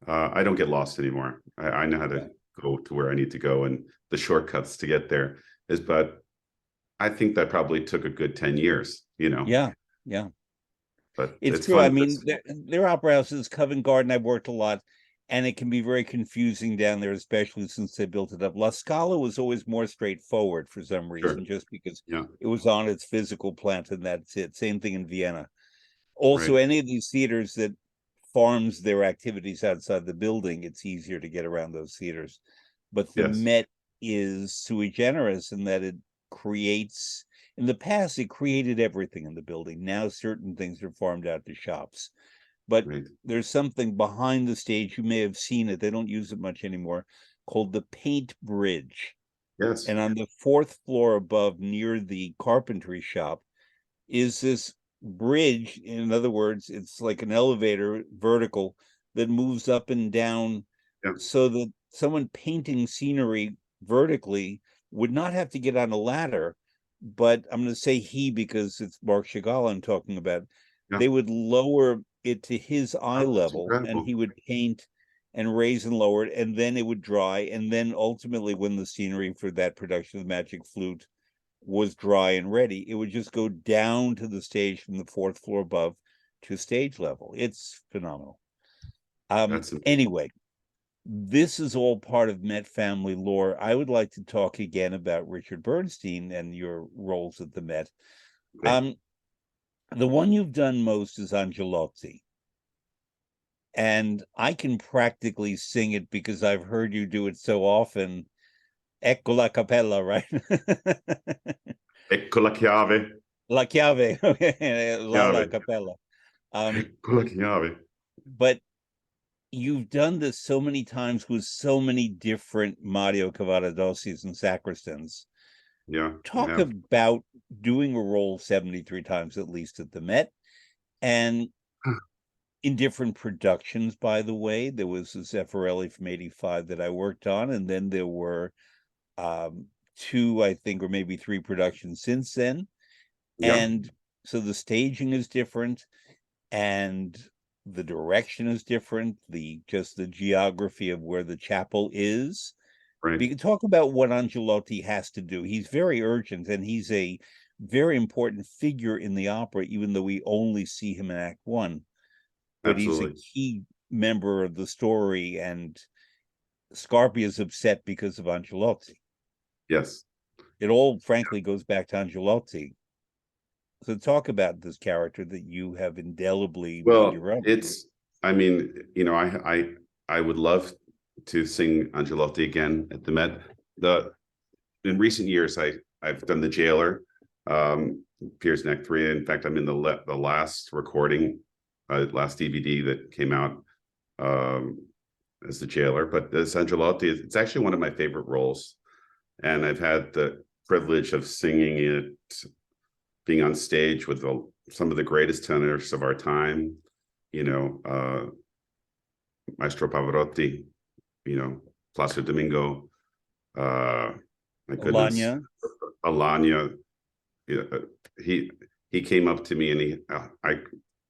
I don't get lost anymore. I know how Yeah, to go to where I need to go and the shortcuts to get there is, but I think that probably took a good 10 years, yeah, yeah. but It's it's true. I fun. mean, there are opera houses, Covent Garden, I've worked a lot, and it can be very confusing down there, especially since they built it up. La Scala was always more straightforward for some Sure. reason, just because Yeah. it was on its physical plant, and that's it. Same thing in Vienna. Also, Right. any of these theaters that farms their activities outside the building, it's easier to get around those theaters. But the Yes. Met is sui generis in that it creates, in the past, it created everything in the building. Now certain things are farmed out to shops. But Right. there's something behind the stage, you may have seen it, they don't use it much anymore, called the Paint Bridge. Yes. And on the fourth floor above, near the carpentry shop, is this bridge. In other words, it's like an elevator, vertical, that moves up and down, Yeah. so that someone painting scenery vertically would not have to get on a ladder. But I'm going to say he, because it's Marc Chagall I'm talking about. Yeah. They would lower it to his eye Oh, that's level, and incredible. he would paint and raise and lower it, and then it would dry. And then ultimately, when the scenery for that production of the Magic Flute was dry and ready, it would just go down to the stage from the fourth floor above to stage level. It's phenomenal. That's Anyway, this is all part of Met family lore. I would like to talk again about Richard Bernstein and your roles at the Met. okay. Um, the one you've done most is Angelotti, and I can practically sing it because I've heard you do it so often. Ecco la cappella, right? Ecco la chiave. La chiave, la Chiave. cappella. Um, Ecco la chiave. but you've done this so many times with so many different Mario Cavaradosis and sacristans. Yeah, I Talk have. about doing a role 73 times at least at the Met, and in different productions, by the way. There was the Zeffirelli from '85 that I worked on, and then there were two, I think, or maybe three productions since then. Yep. And so the staging is different, and the direction is different, just the geography of where the chapel is. Right. We can talk about what Angelotti has to do. He's very urgent, and he's a very important figure in the opera, even though we only see him in Act One. But he's a Absolutely. key member of the story, and Scarpia is upset because of Angelotti. Yes. It all, frankly, goes back to Angelotti. So talk about this character that you have indelibly made Well, your own. I mean, I would love to sing Angelotti again at the Met. In recent years, I've done the Jailer, Piers in Act 3. In fact, I'm in the last recording, last DVD that came out as the Jailer. But as Angelotti, it's actually one of my favorite roles, and I've had the privilege of singing it, being on stage with some of the greatest tenors of our time, Maestro Pavarotti, Placido Domingo, my goodness, Alanya, Alanya. He came up to me and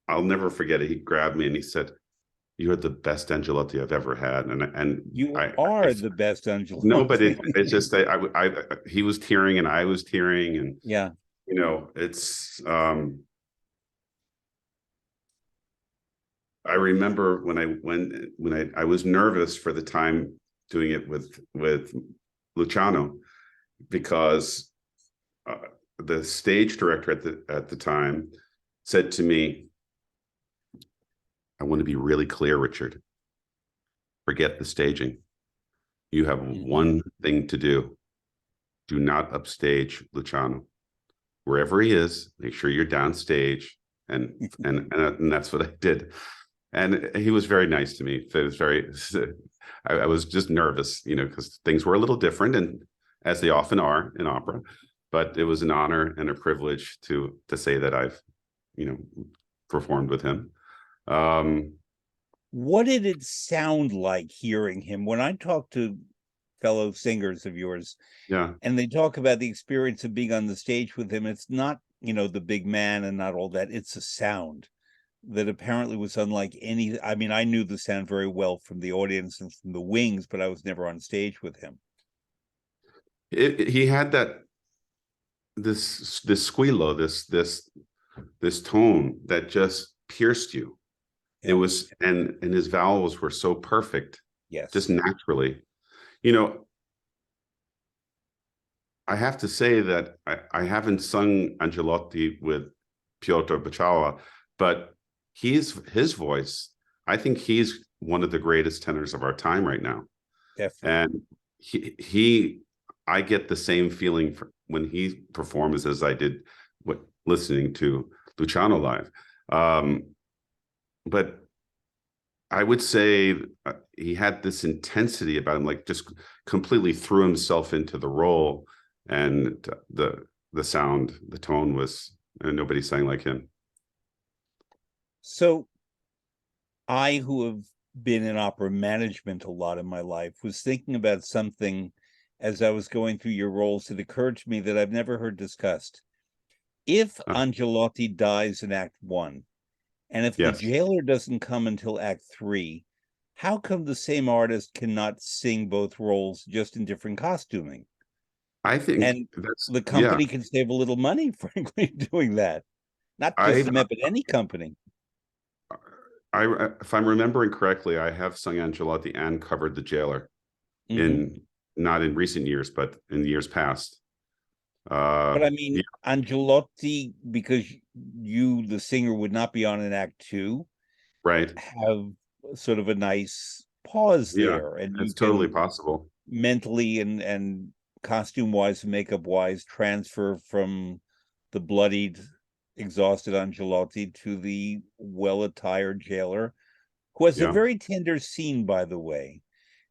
I'll never forget it. He grabbed me and he said, "You're the best Angelotti I've ever had." And you I are the best no, but Angelotti. it's just he was tearing and I was tearing, and Yeah. it's I remember when I was nervous for the time doing it with Luciano, because the stage director at the time said to me, "I want to be really clear, Richard. Forget the staging. You have one thing to do. Do not upstage Luciano. Wherever he is, make sure you're downstage." And that's what I did. And he was very nice to me. It was I was just nervous, because things were a little different, and as they often are in opera. But it was an honor and a privilege to say that I've, performed with him. What did it sound like hearing him? When I talk to fellow singers of yours, Yeah. and they talk about the experience of being on the stage with him, it's not, the big man and not all that. It's a sound that apparently was unlike any. I mean, I knew the sound very well from the audience and from the wings, but I was never on stage with him. He had this squillo, this tone that just pierced you. It Yeah. was, and his vowels were so perfect, just Yes. naturally. I have to say that I haven't sung Angelotti with Piotr Bacała, but his voice, I think he's one of the greatest tenors of our time right now. Definitely. And I get the same feeling when he performs as I did listening to Luciano live. But I would say he had this intensity about him, like just completely threw himself into the role, and the sound, the tone was, and nobody sang like him. So I, who have been in opera management a lot in my life, was thinking about something as I was going through your roles. It occurred to me that I've never heard discussed. If Angelotti dies in Act One, and if the Yes, Jailer doesn't come until Act Three, how come the same artist cannot sing both roles just in different costuming? I think And that's, the yeah. company can save a little money, frankly, doing that. Not just I, the Met, but any company. if I'm remembering correctly, I have sung Angelotti and covered the Jailer Mhm. in, not in recent years, but in years past. But I Yeah, mean, Angelotti, because you, the singer, would not be on in Act Two, right. have sort of a nice pause Yeah, there, and you it's totally can possible. mentally and costume wise and makeup wise transfer from the bloodied, exhausted Angelotti to the well attired Jailer, who has a Yeah. very tender scene, by the way.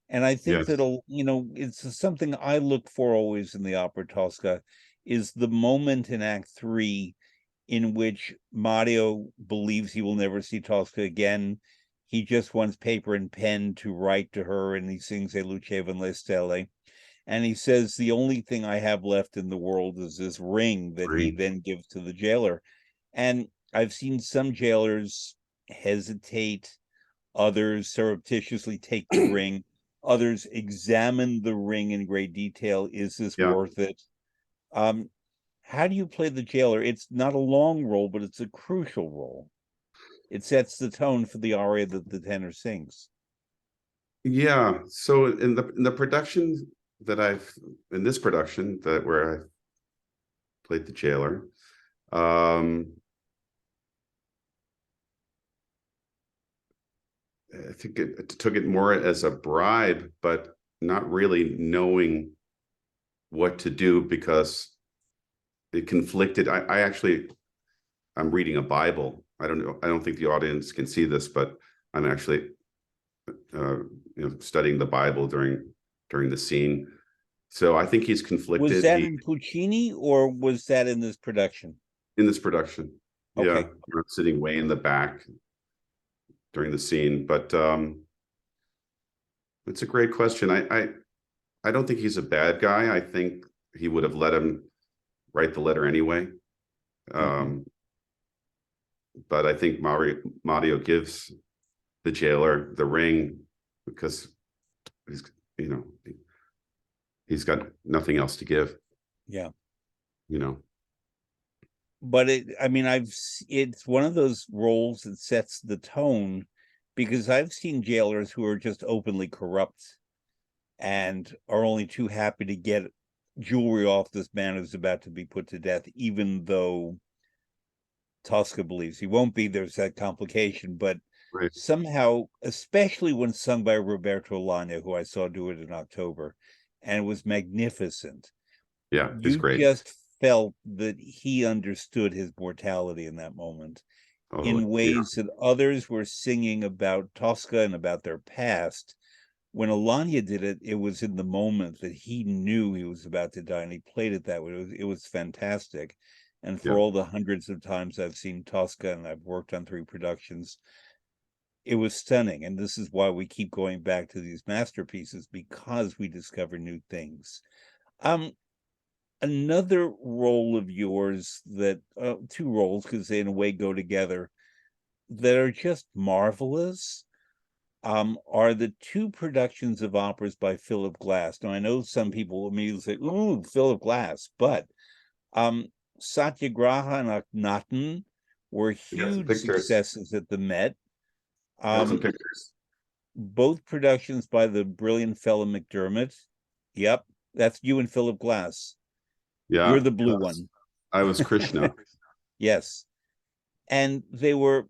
And I think Yes. that'll, it's something I look for always in the opera Tosca, is the moment in Act Three in which Mario believes he will never see Tosca again. He just wants paper and pen to write to her, and he sings E Luceva le Stelle. And he says, the only thing I have left in the world is this ring that he then gives to the jailer. And I've seen some jailers hesitate, others surreptitiously take the ring, others examine the ring in great detail. Is this worth it? How do you play the jailer? It's not a long role, but it's a crucial role. It sets the tone for the aria that the tenor sings. Yeah. So in the production that in this production where I played the jailer, I think it took it more as a bribe, but not really knowing what to do because it conflicted. I'm reading a Bible. I don't know. I don't think the audience can see this, but I'm actually studying the Bible during the scene. So I think he's conflicted. Was that in Puccini or was that in this production? In this production. Okay. Yeah. I'm sitting way in the back during the scene, but it's a great question. I don't think he's a bad guy. I think he would have let him write the letter anyway. But I think Mario gives the jailer the ring because he's got nothing else to give. Yeah. But it's one of those roles that sets the tone, because I've seen jailers who are just openly corrupt and are only too happy to get jewelry off this man who's about to be put to death, even though Tosca believes he won't be. There's that complication, but somehow, especially when sung by Roberto Alagna, who I saw do it in October, and it was magnificent. Yeah, he's great. Just felt that he understood his mortality in that moment in ways that others were singing about Tosca and about their past. When Alagna did it, it was in the moment that he knew he was about to die, and he played it that way. It was fantastic. And for all the hundreds of times I've seen Tosca, and I've worked on 3 productions, it was stunning. And this is why we keep going back to these masterpieces, because we discover new things. Another role of yours that 2 roles, because they in a way go together, that are just marvelous, are the 2 productions of operas by Philip Glass. Now, I know some people immediately say, "Ooh, Philip Glass," but Satyagraha and Akhenaten were huge successes at the Met. Some pictures. Both productions by the brilliant fellow McDermott. Yep, that's you and Philip Glass. Yeah, you're the blue one. I was Krishna. Yes, and they were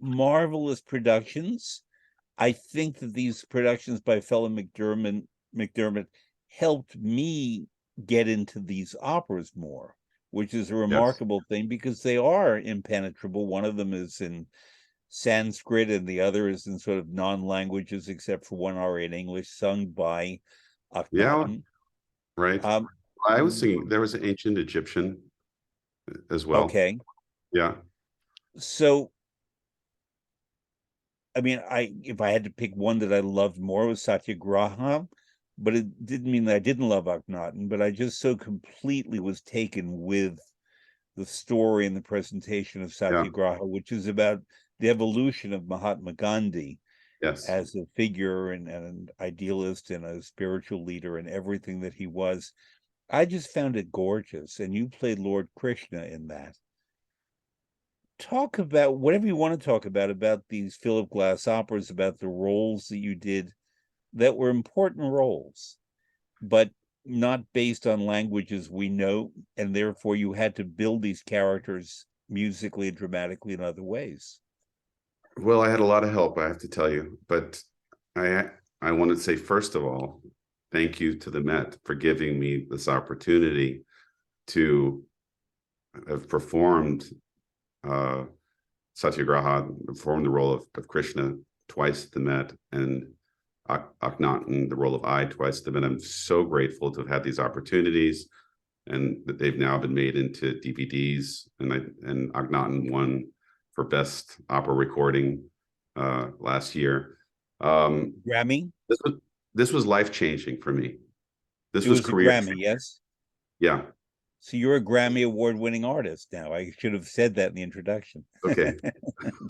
marvelous productions. I think that these productions by fellow McDermott helped me get into these operas more, which is a remarkable thing, because they are impenetrable. One of them is in Sanskrit and the other is in sort of non-languages, except for one aria in English sung by Akhenaten. Right. I was singing, there was an ancient Egyptian as well. Okay. Yeah. So, if I had to pick one that I loved more, was Satyagraha, but it didn't mean that I didn't love Akhenaten, but I just so completely was taken with the story and the presentation of Satyagraha, which is about the evolution of Mahatma Gandhi as a figure and an idealist and a spiritual leader and everything that he was. I just found it gorgeous, and you played Lord Krishna in that. Talk about whatever you want to talk about these Philip Glass operas, about the roles that you did that were important roles, but not based on languages we know, and therefore you had to build these characters musically and dramatically in other ways. Well, I had a lot of help, I have to tell you, but I want to say, first of all, thank you to the Met for giving me this opportunity to have performed Satyagraha, performed the role of Krishna twice at the Met, and Akhenaten, the role of I, twice at the Met. I'm so grateful to have had these opportunities. and they've now been made into DVDs. And Akhenaten won for best opera recording last year. Grammy? This was life changing for me. This It was was a career. Grammy, yes. Yeah. So you're a Grammy Award winning artist now. I should have said that in the introduction. Okay.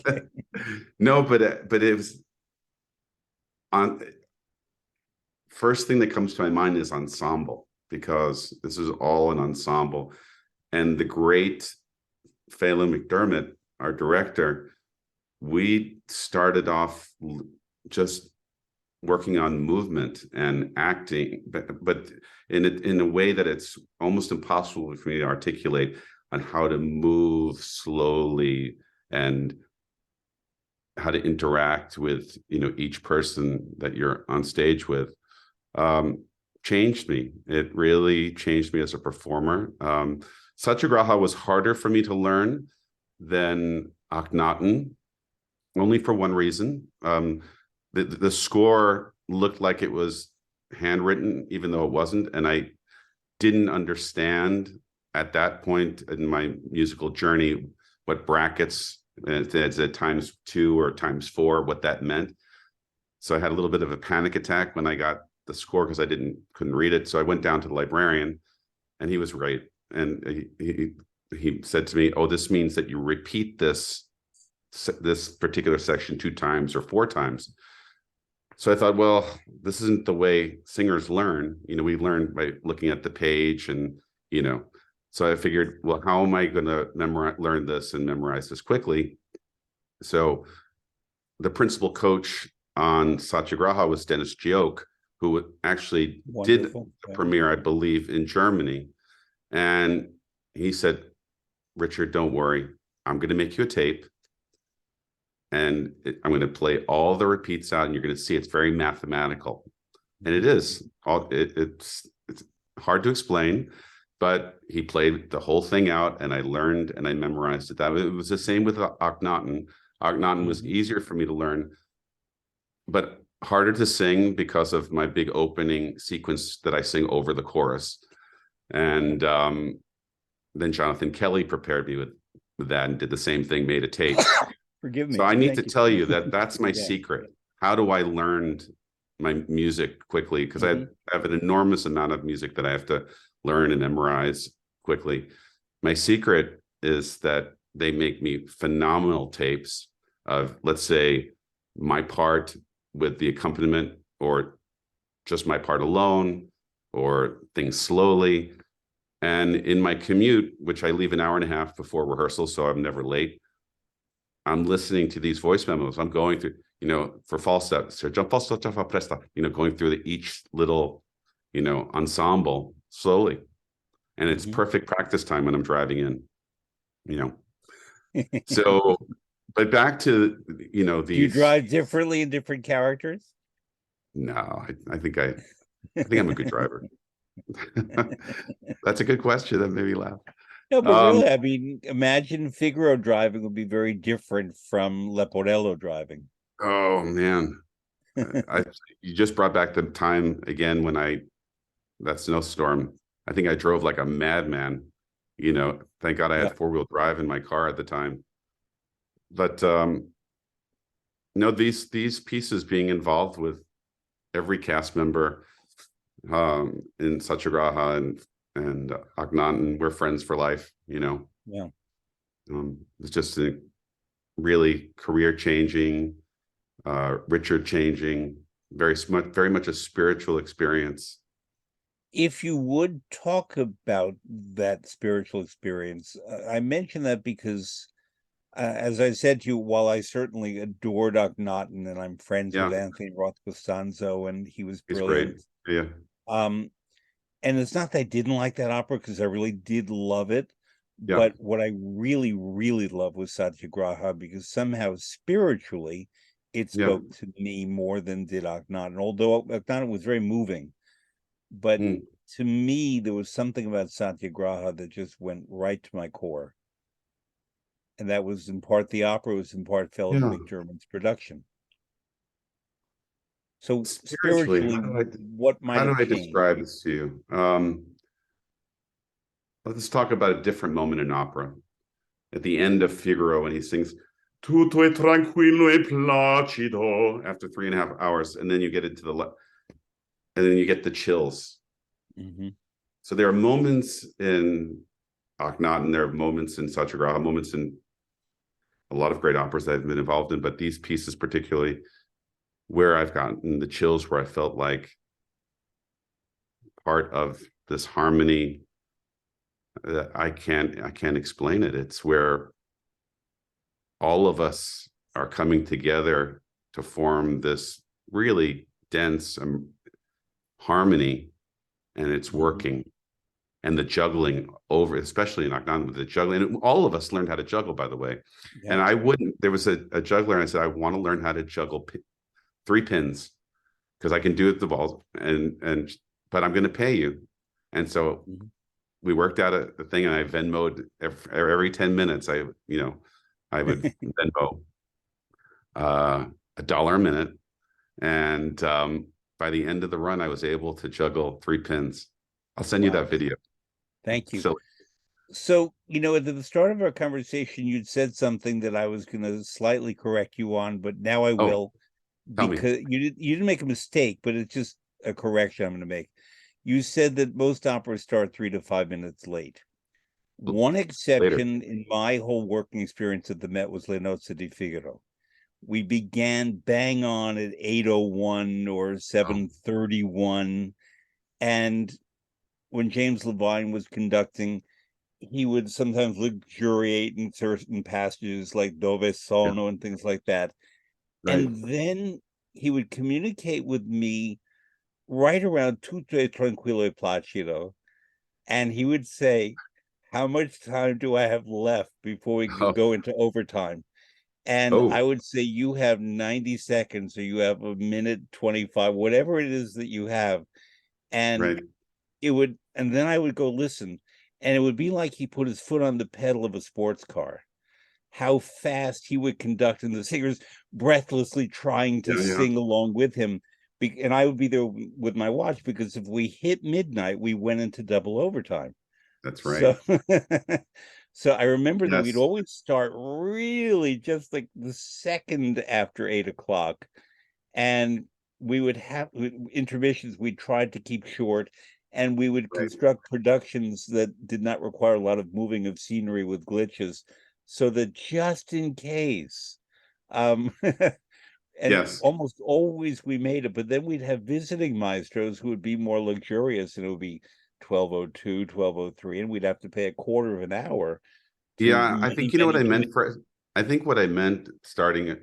Okay. No, but it was on. First thing that comes to my mind is ensemble, because this is all an ensemble. And the great Phelan McDermott, our director, we started off just working on movement and acting, but in a way that it's almost impossible for me to articulate on how to move slowly and how to interact with each person that you're on stage with. Changed me. It really changed me as a performer. Satyagraha was harder for me to learn than Akhenaten, only for one reason. The score looked like it was handwritten, even though it wasn't, and I didn't understand at that point in my musical journey what brackets as at ×2 or ×4, what that meant. So I had a little bit of a panic attack when I got the score because I couldn't read it. So I went down to the librarian, and he was right, and he said to me, "Oh, this means that you repeat this particular section 2 times or 4 times." So I thought, well, this isn't the way singers learn. We learn by looking at the page, and so I figured, well, how am I going to learn this and memorize this quickly? So the principal coach on Satyagraha was Dennis Gioke, who actually Wonderful. did the premiere, I believe, in Germany. And he said, "Richard, don't worry. I'm going to make you a tape, and I'm going to play all the repeats out, and you're going to see it's very mathematical." And it is. It's hard to explain, but he played the whole thing out, and I learned and I memorized it. It was the same with Akhenaten. Akhenaten was easier for me to learn, but harder to sing because of my big opening sequence that I sing over the chorus. And then Jonathan Kelly prepared me with that and did the same thing, made a tape. Forgive me. So I need Thank to you. tell you that that's my Yeah. secret. How do I learn my music quickly? Because I have an enormous amount of music that I have to learn and memorize quickly. My secret is that they make me phenomenal tapes of, let's say, my part with the accompaniment, or just my part alone, or things slowly. And in my commute, which I leave an hour and a half before rehearsal, so I'm never late, I'm listening to these voice memos. I'm going through, for falsetto, going through each little, ensemble slowly. And it's perfect practice time when I'm driving in, So, but back to, these. Do you drive differently in different characters? No, I think I'm a good driver. That's a good question. That made me laugh. No, but really, I mean, imagine Figaro driving would be very different from Leporello driving. Oh man, you just brought back the time again when that snowstorm. I think I drove like a madman. Thank God I had 4-wheel drive in my car at the time. But no, these pieces being involved with every cast member in Satyagraha and Akhenaten, we're friends for life. Yeah. It's just a really career changing, Richard changing, very much a spiritual experience. If you would talk about that spiritual experience, I mention that because, as I said to you, while I certainly adored Akhenaten, and I'm friends with Anthony Roth Costanzo, and he was brilliant. He's great. Yeah. And it's not that I didn't like that opera, because I really did love it. Yeah. But what I really, really loved was Satyagraha, because somehow spiritually it spoke to me more than did Akhenaten, although Akhenaten was very moving. But to me, there was something about Satyagraha that just went right to my core. And that was in part the opera, was in part Phelan McDermott's production. So spiritually, what might have changed? How do I describe this to you? let's talk about a different moment in opera. At the end of Figaro, when he sings "Tutto è tranquillo e placido" after 3.5 hours, and then you get into and then you get the chills. Mm-hmm. So there are moments in Akhenaten, there are moments in Satyagraha, moments in a lot of great operas that I've been involved in, but these pieces particularly, where I've gotten the chills, where I felt like part of this harmony. I can't explain it. It's where all of us are coming together to form this really dense harmony, and it's Mm-hmm. working. And the juggling over, especially in Akhenaten, the juggling, and all of us learned how to juggle, by the way. Yeah. And there was a juggler, and I said, I want to learn how to juggle 3 pins because I can do it the balls, but I'm going to pay you. And so Mm-hmm. we worked out a thing, and I Venmoed every 10 minutes. I would Venmo $1 a minute. And by the end of the run, I was able to juggle 3 pins. I'll send you Wow. that video. Thank you. So, So, at the start of our conversation, you'd said something that I was going to slightly correct you on, but now I oh, will, tell me. because you didn't make a mistake, but it's just a correction I'm going to make. You said that most operas start 3 to 5 minutes late. One Later. exception in my whole working experience at the Met was Le Nozze di Figaro. We began bang on at 8:01 or Oh, 7:31, and when James Levine was conducting, he would sometimes luxuriate in certain passages like Dove yeah, Sono and things like that. right. And then he would communicate with me right around Tutto è tranquillo e placido. And he would say, how much time do I have left before we could Oh, go into overtime? And oh, I would say, you have 90 seconds, or you have a minute 25, whatever it is that you have. And right. and then I would go listen, and it would be like he put his foot on the pedal of a sports car. How fast he would conduct, and the singers breathlessly trying to Yeah, yeah, sing along with him. And I would be there with my watch, because if we hit midnight, we went into double overtime. that's right. So, so I remember that we'd Yes, always start really just like the second after 8 o'clock, and we would have intermissions we tried to keep short, and we would right. construct productions that did not require a lot of moving of scenery with glitches, so that just in case, um and Yes. almost always we made it. But then we'd have visiting maestros who would be more luxurious, and it would be 12:02, 12:03, and we'd have to pay a quarter of an hour to Yeah, I think many, you know what many I meant commitments. for. I think what I meant starting at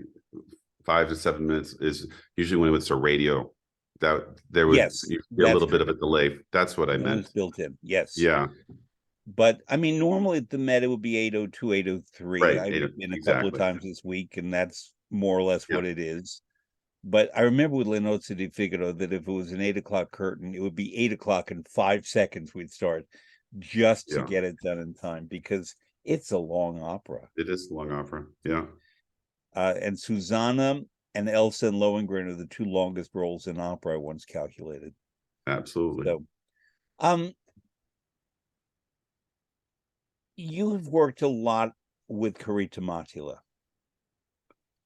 5 to 7 minutes is usually when it's a radio that there would Yes, be a that's little bit true. of a delay. That's what I That was meant. built in, yes. Yeah, But I mean, normally at the Met, it would be 8:02, 8:03. right. I've been a couple of Exactly. times this week, and that's more or less Yeah, what it is. But I remember with Le Nozze di Figaro that if it was an 8 o'clock curtain, it would be 8 o'clock in 5 seconds we'd start, just to yeah. get it done in time, because it's a long opera. It is a long opera. Yeah, And Susanna and Elsa and Lohengrin are the two longest roles in opera I once calculated. absolutely. So, um, you have worked a lot with Carita Matila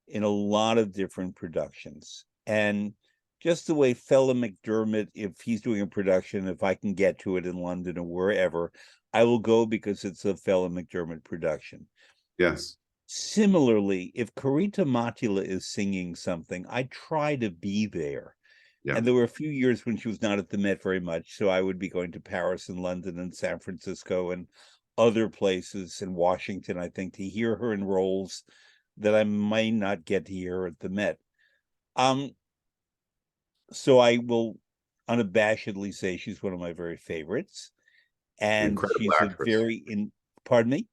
in a lot of different productions. And just the way Fella McDermott, if he's doing a production, if I can get to it in London or wherever, I will go because it's a Fella McDermott production. Yes. Similarly, if Carita Matila is singing something, I try to be there. Yeah. And there were a few years when she was not at the Met very much, so I would be going to Paris and London and San Francisco and other places, in Washington, I think, to hear her in roles that I might not get to hear at the Met. Um, so I will unabashedly say she's one of my very favorites, and Incredible she's a actress. pardon me,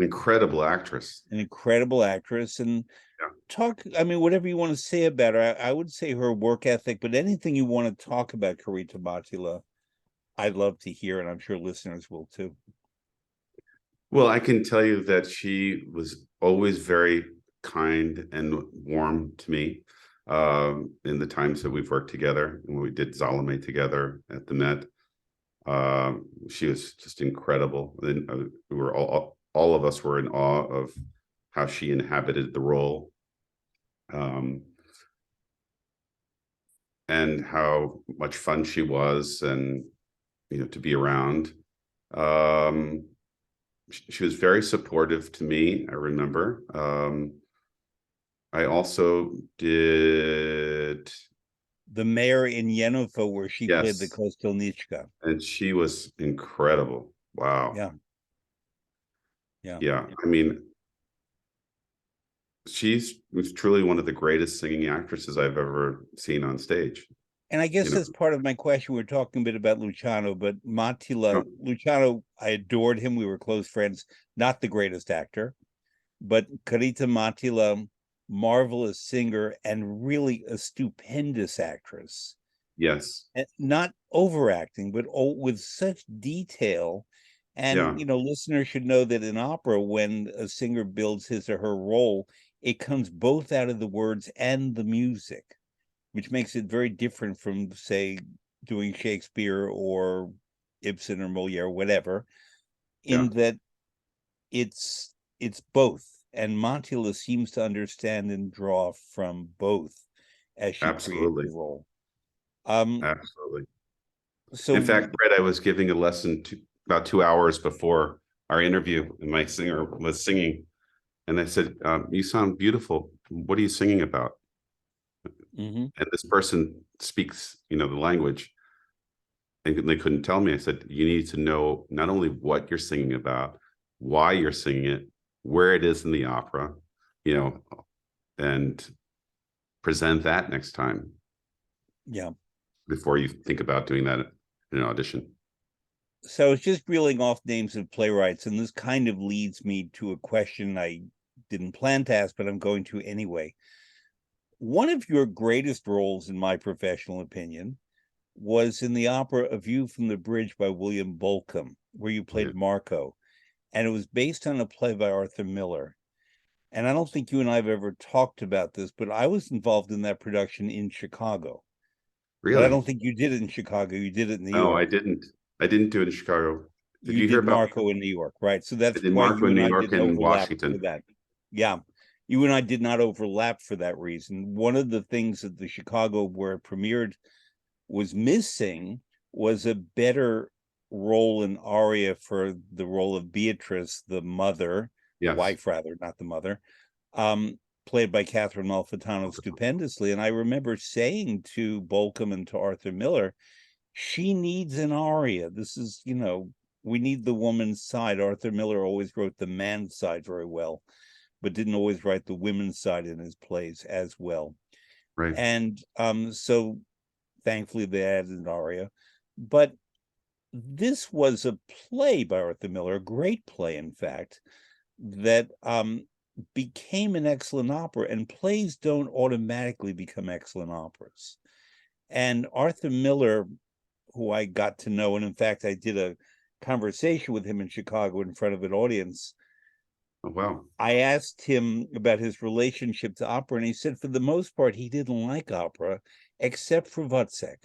Incredible actress. an incredible actress. And Yeah. I mean, whatever you want to say about her, I would say her work ethic, but anything you want to talk about Carita Matila, I'd love to hear, and I'm sure listeners will too. Well, I can tell you that she was always very kind and warm to me in the times that we've worked together and when we did Salome together at the Met. She was just incredible. And we were all of us were in awe of how she inhabited the role, and how much fun she was, and to be around. Um, she was very supportive to me. I remember. I also did, The mayor in Yenofo, where she played the yes, Kostelnichka. and she was incredible. Wow. Yeah, yeah. Yeah. I mean, she's was truly one of the greatest singing actresses I've ever seen on stage. And I guess You know, that's part of my question. We're talking a bit about Luciano, but Luciano, I adored him. We were close friends. Not the greatest actor, but Carita Matila, marvelous singer and really a stupendous actress. yes. And not overacting, but with such detail. Yeah. And listeners should know that in opera, when a singer builds his or her role, it comes both out of the words and the music, which makes it very different from, say, doing Shakespeare or Ibsen or Moliere or whatever, Yeah. in that it's both. And Montilla seems to understand and draw from both as she creates Absolutely. the role. Um, Absolutely. In so fact, Brett, I was giving a lesson about 2 hours before our interview, and my singer was singing. And I said, "You sound beautiful. What are you singing about?" mhm, And this person speaks, the language, and they couldn't tell me. I said, "You need to know not only what you're singing about, why you're singing it, where it is in the opera, you know, and present that next time yeah. before you think about doing that in an audition." So it's just reeling off names of playwrights, and this kind of leads me to a question I didn't plan to ask, but I'm going to anyway. One of your greatest roles, in my professional opinion, was in the opera A View from the Bridge by William Bolcom, where you Oh, yeah. played Marco. And it was based on a play by Arthur Miller. And I don't think you and I have ever talked about this, but I was involved in that production in Chicago. But I Really? don't think you did it in Chicago. You did it in New No, I York. didn't. I didn't do it in Chicago. Did You you hear did about? Marco in New York, right? So I that's did why Marco you in and New I York didn't and overlap for Washington. that. Yeah. You and I did not overlap for that reason. One of the things that the Chicago where it premiered was missing was a better role in aria for the role of Beatrice, the mother, the Yes. wife rather, not the mother, played by Catherine Malfitano stupendously. And I remember saying to Bolcom and to Arthur Miller, she needs an aria. This is, we need the woman's side. Arthur Miller always wrote the man's side very well, but didn't always write the women's side in his plays as well. Right. And so thankfully they added an aria. But this was a play by Arthur Miller, a great play, in fact, that became an excellent opera. And plays don't automatically become excellent operas. And Arthur Miller, who I got to know, and in fact, I did a conversation with him in Chicago in front of an audience. Oh, wow. I asked him about his relationship to opera, and he said for the most part, he didn't like opera, except for Wozzeck.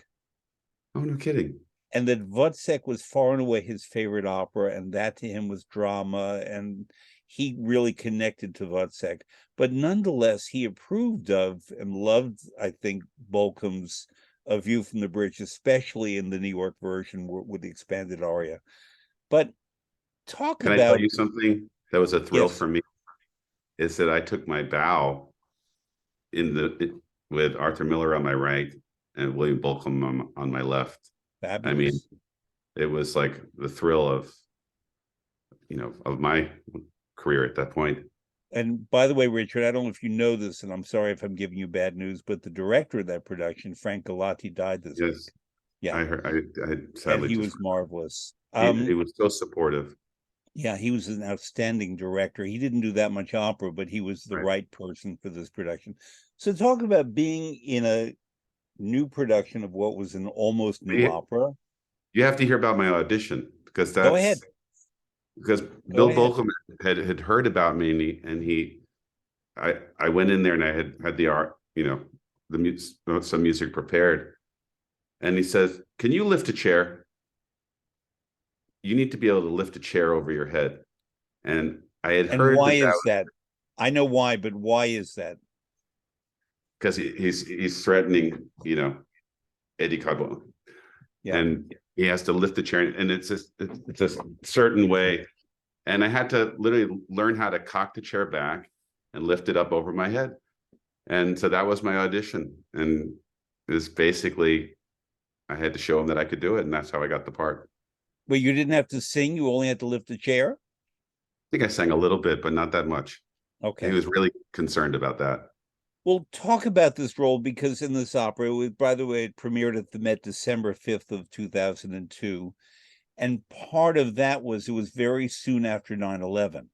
Oh, no kidding. And that Wozzeck was far and away his favorite opera, and that to him was drama, and he really connected to Wozzeck. But nonetheless, he approved of and loved, I think, Bolcom's A View from the Bridge, especially in the New York version with the expanded aria. But talk Can I tell about, you something that was a thrill yes, for me? Is that I took my bow with Arthur Miller on my right and William Bolcom on my left. I mean, fabulous. it was like the thrill of my career at that point. And by the way, Richard, I don't know if you know this, and I'm sorry if I'm giving you bad news, but the director of that production, Frank Galati, died this week. Yes, Yeah, I heard. I and sadly he just was marvelous. he was so supportive. Yeah, he was an outstanding director. He didn't do that much opera, but he was the Right. right person for this production. So talk about being in a new production of what was an almost new opera. You have to hear about my audition because Go ahead. Go Bill ahead. Bolcom had heard about me, I went in there and I had the art, some music prepared, and he says, "Can you lift a chair?" you need to be able to lift a chair over your head. And I had And heard why that is that? I know why, but why is that? because he's threatening, Eddie Carbone, Yeah. and he has to lift the chair, and it's a certain way. And I had to literally learn how to cock the chair back and lift it up over my head. And so that was my audition. And it was basically, I had to show him that I could do it. And that's how I got the part. Well, you didn't have to sing, you only had to lift the chair? I think I sang a little bit, but not that much. He Okay. was really concerned about that. Well, talk about this role, because in this opera, by the way, it premiered at the Met December 5th of 2002. And part of that was it was very soon after 9/11.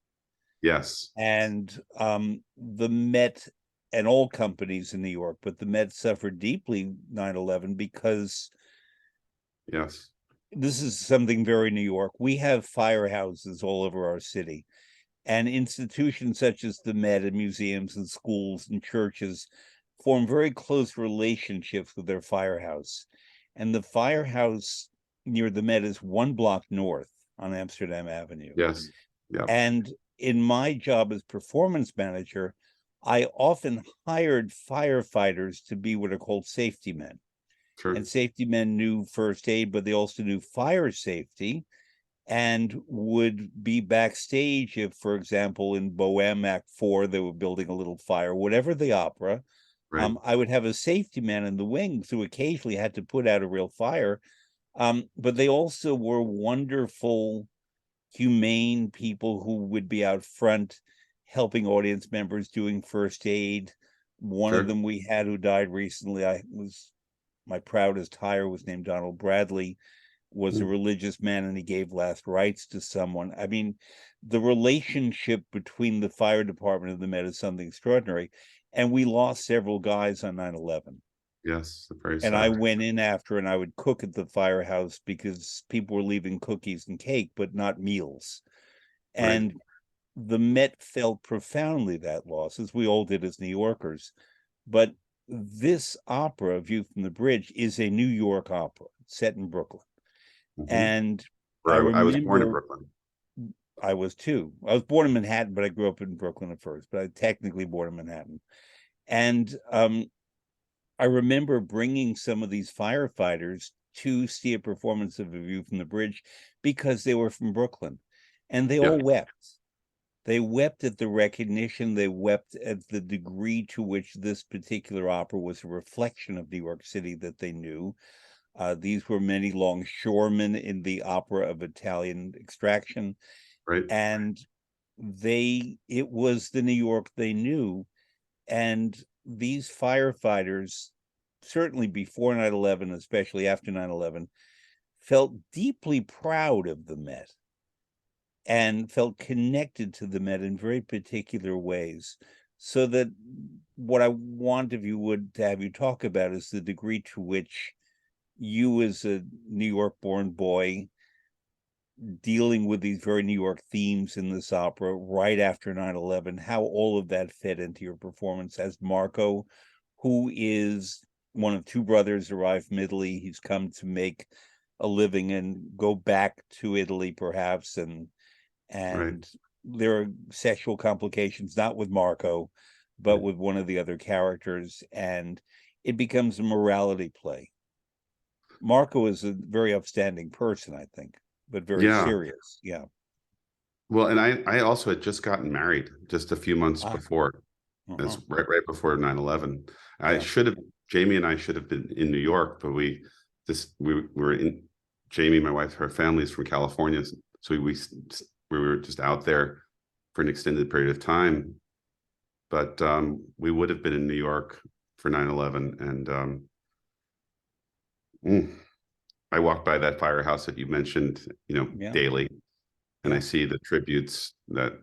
Yes. And the Met and all companies in New York, but the Met suffered deeply 9/11 because Yes. this is something very New York. We have firehouses all over our city, and institutions such as the Met and museums and schools and churches form very close relationships with their firehouse. And the firehouse near the Met is 1 block north on Amsterdam Avenue. Yes. Yeah. And in my job as performance manager, I often hired firefighters to be what are called safety men. Sure. And safety men knew first aid, but they also knew fire safety, and would be backstage if, for example, in Bohème Act 4, they were building a little fire, whatever the opera. Right. I would have a safety man in the wings who occasionally had to put out a real fire. But they also were wonderful, humane people who would be out front helping audience members doing first aid. One of Sure. them we had who died recently, my proudest hire, was named Donald Bradley, was a religious man, and he gave last rites to someone. I mean, the relationship between the fire department and the Met is something extraordinary. And we lost several guys on 9/11. Yes. Very And I sad. went in after, and I would cook at the firehouse because people were leaving cookies and cake, but not meals. Right. And the Met felt profoundly that loss, as we all did as New Yorkers. But this opera, View from the Bridge, is a New York opera set in Brooklyn. Mhm. And I I was born in remember Brooklyn. I was too. I was born in Manhattan, but I grew up in Brooklyn at first, but I technically born in Manhattan. And I remember bringing some of these firefighters to see a performance of A View from the Bridge because they were from Brooklyn, and they Yeah. all wept. They wept at the recognition. They wept at the degree to which this particular opera was a reflection of New York City that they knew. These were many longshoremen in the opera of Italian extraction, Right. and it was the New York they knew. And these firefighters, certainly before 9/11, especially after 9/11, felt deeply proud of the Met and felt connected to the Met in very particular ways. So that what I want of you would to have you talk about is the degree to which you, as a New York born boy, dealing with these very New York themes in this opera right after 9/11, how all of that fed into your performance as Marco, who is one of two brothers arrived from Italy. He's come to make a living and go back to Italy, perhaps, and Right. there are sexual complications, not with Marco, but Right. with one of the other characters, and it becomes a morality play. Marco is a very upstanding person, I think, but very Yeah. serious. Yeah. Well, and I also had just gotten married just a few months Ah, before. uh-huh. It's right before 9/11. I Yeah. should have Jamie and I should have been in New York, but we were in Jamie, my wife, her family is from California, so we were just out there for an extended period of time. But we would have been in New York for 9/11, and I walked by that firehouse that you mentioned, Yeah. daily, and I Yeah. see the tributes that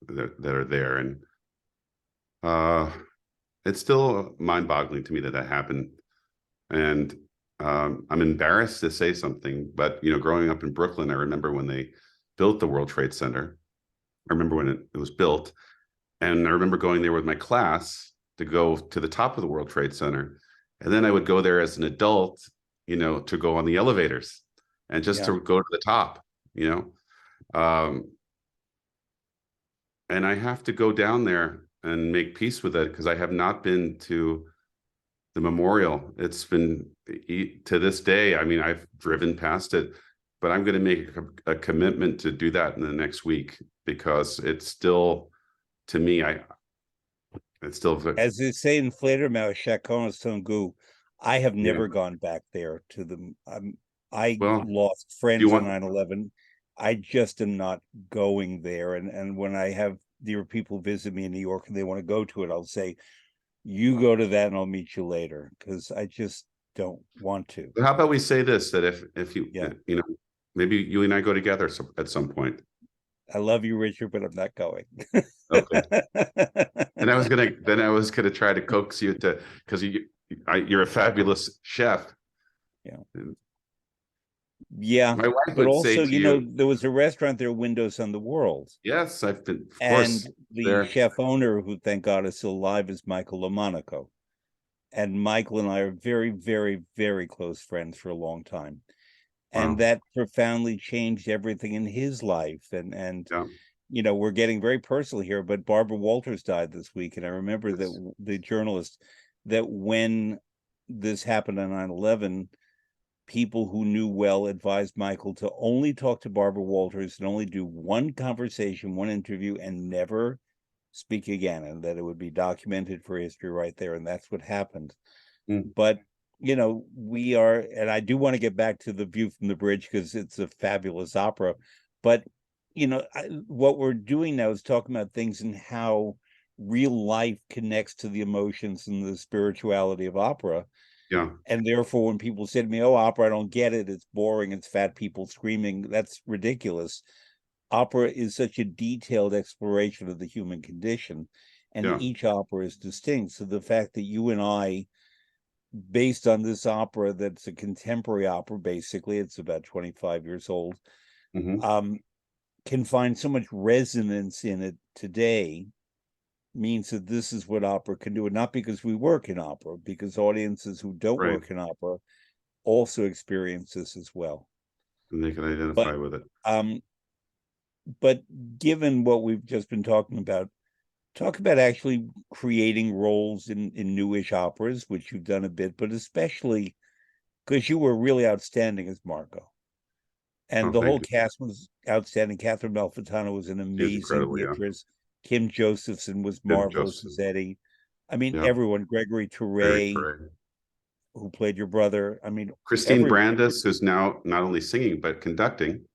that are there, and uh, it's still mind-boggling to me that happened. And I'm embarrassed to say something, but growing up in Brooklyn, I remember when they built the World Trade Center. I remember when it was built, and I remember going there with my class to go to the top of the World Trade Center, and then I would go there as an adult, to go on the elevators. and just Yeah. to go to the top, you know. And I have to go down there and make peace with it, because I have not been to the memorial. It's been, to this day, I mean, I've driven past it, but I'm going to make a commitment to do that in the next week, because it's still, to me, it's still, As they say in Fledermaus, Chacun son goût. I have yeah. never gone back there to the. I Well, lost do you friends on want, 9/11. I just am not going there. And when I have there are people visit me in New York and they want to go to it, I'll say, "You go to that, and I'll meet you later," because I just don't want to. how about we say this, that if you, Yeah, you know, maybe you and I go together at some point. I love you, Richard, but I'm not going. Okay. And then I was gonna try to coax you to, because you're a fabulous chef. Yeah. And Yeah, my wife but would say also, to you, there was a restaurant there, Windows on the World. yes, I've been, of And course, the there. chef owner, who thank God is still alive, is Michael Lomonaco. And Michael and I are very, very, very close friends for a long time. And Wow. that profoundly changed everything in his life. And Yeah. we're getting very personal here, but Barbara Walters died this week. And I remember that Yes. the journalist, that when this happened on 9/11, people who knew well advised Michael to only talk to Barbara Walters and only do one conversation, one interview, and never speak again, and that it would be documented for history right there. And that's what happened. Mm. But we are, and I do want to get back to The View from the Bridge because it's a fabulous opera. But what we're doing now is talking about things and how real life connects to the emotions and the spirituality of opera. Yeah. And therefore, when people say to me, "Oh, opera, I don't get it. It's boring. It's fat people screaming," that's ridiculous. Opera is such a detailed exploration of the human condition, and Yeah. each opera is distinct. So the fact that you and I, based on this opera, that's a contemporary opera, basically, it's about 25 years old, Hmm. um, can find so much resonance in it today, means that this is what opera can do. And not because we work in opera, because audiences who don't Right. work in opera also experience this as well. And they can But identify with it. um, but given what we've just been talking about, talk about actually creating roles in newish operas, which you've done a bit, but especially because you were really outstanding as Margot. Oh, And the thank whole you. cast was outstanding. Catherine Malfitano was an She was amazing incredible. Yeah. Beatrice. Kim Josephson was Jim marvelous Joseph. as Eddie. I mean, Yeah. everyone, Gregory Very Touret, correct. who played your brother. I mean, Christine everyone. Brandis, who's now not only singing but conducting.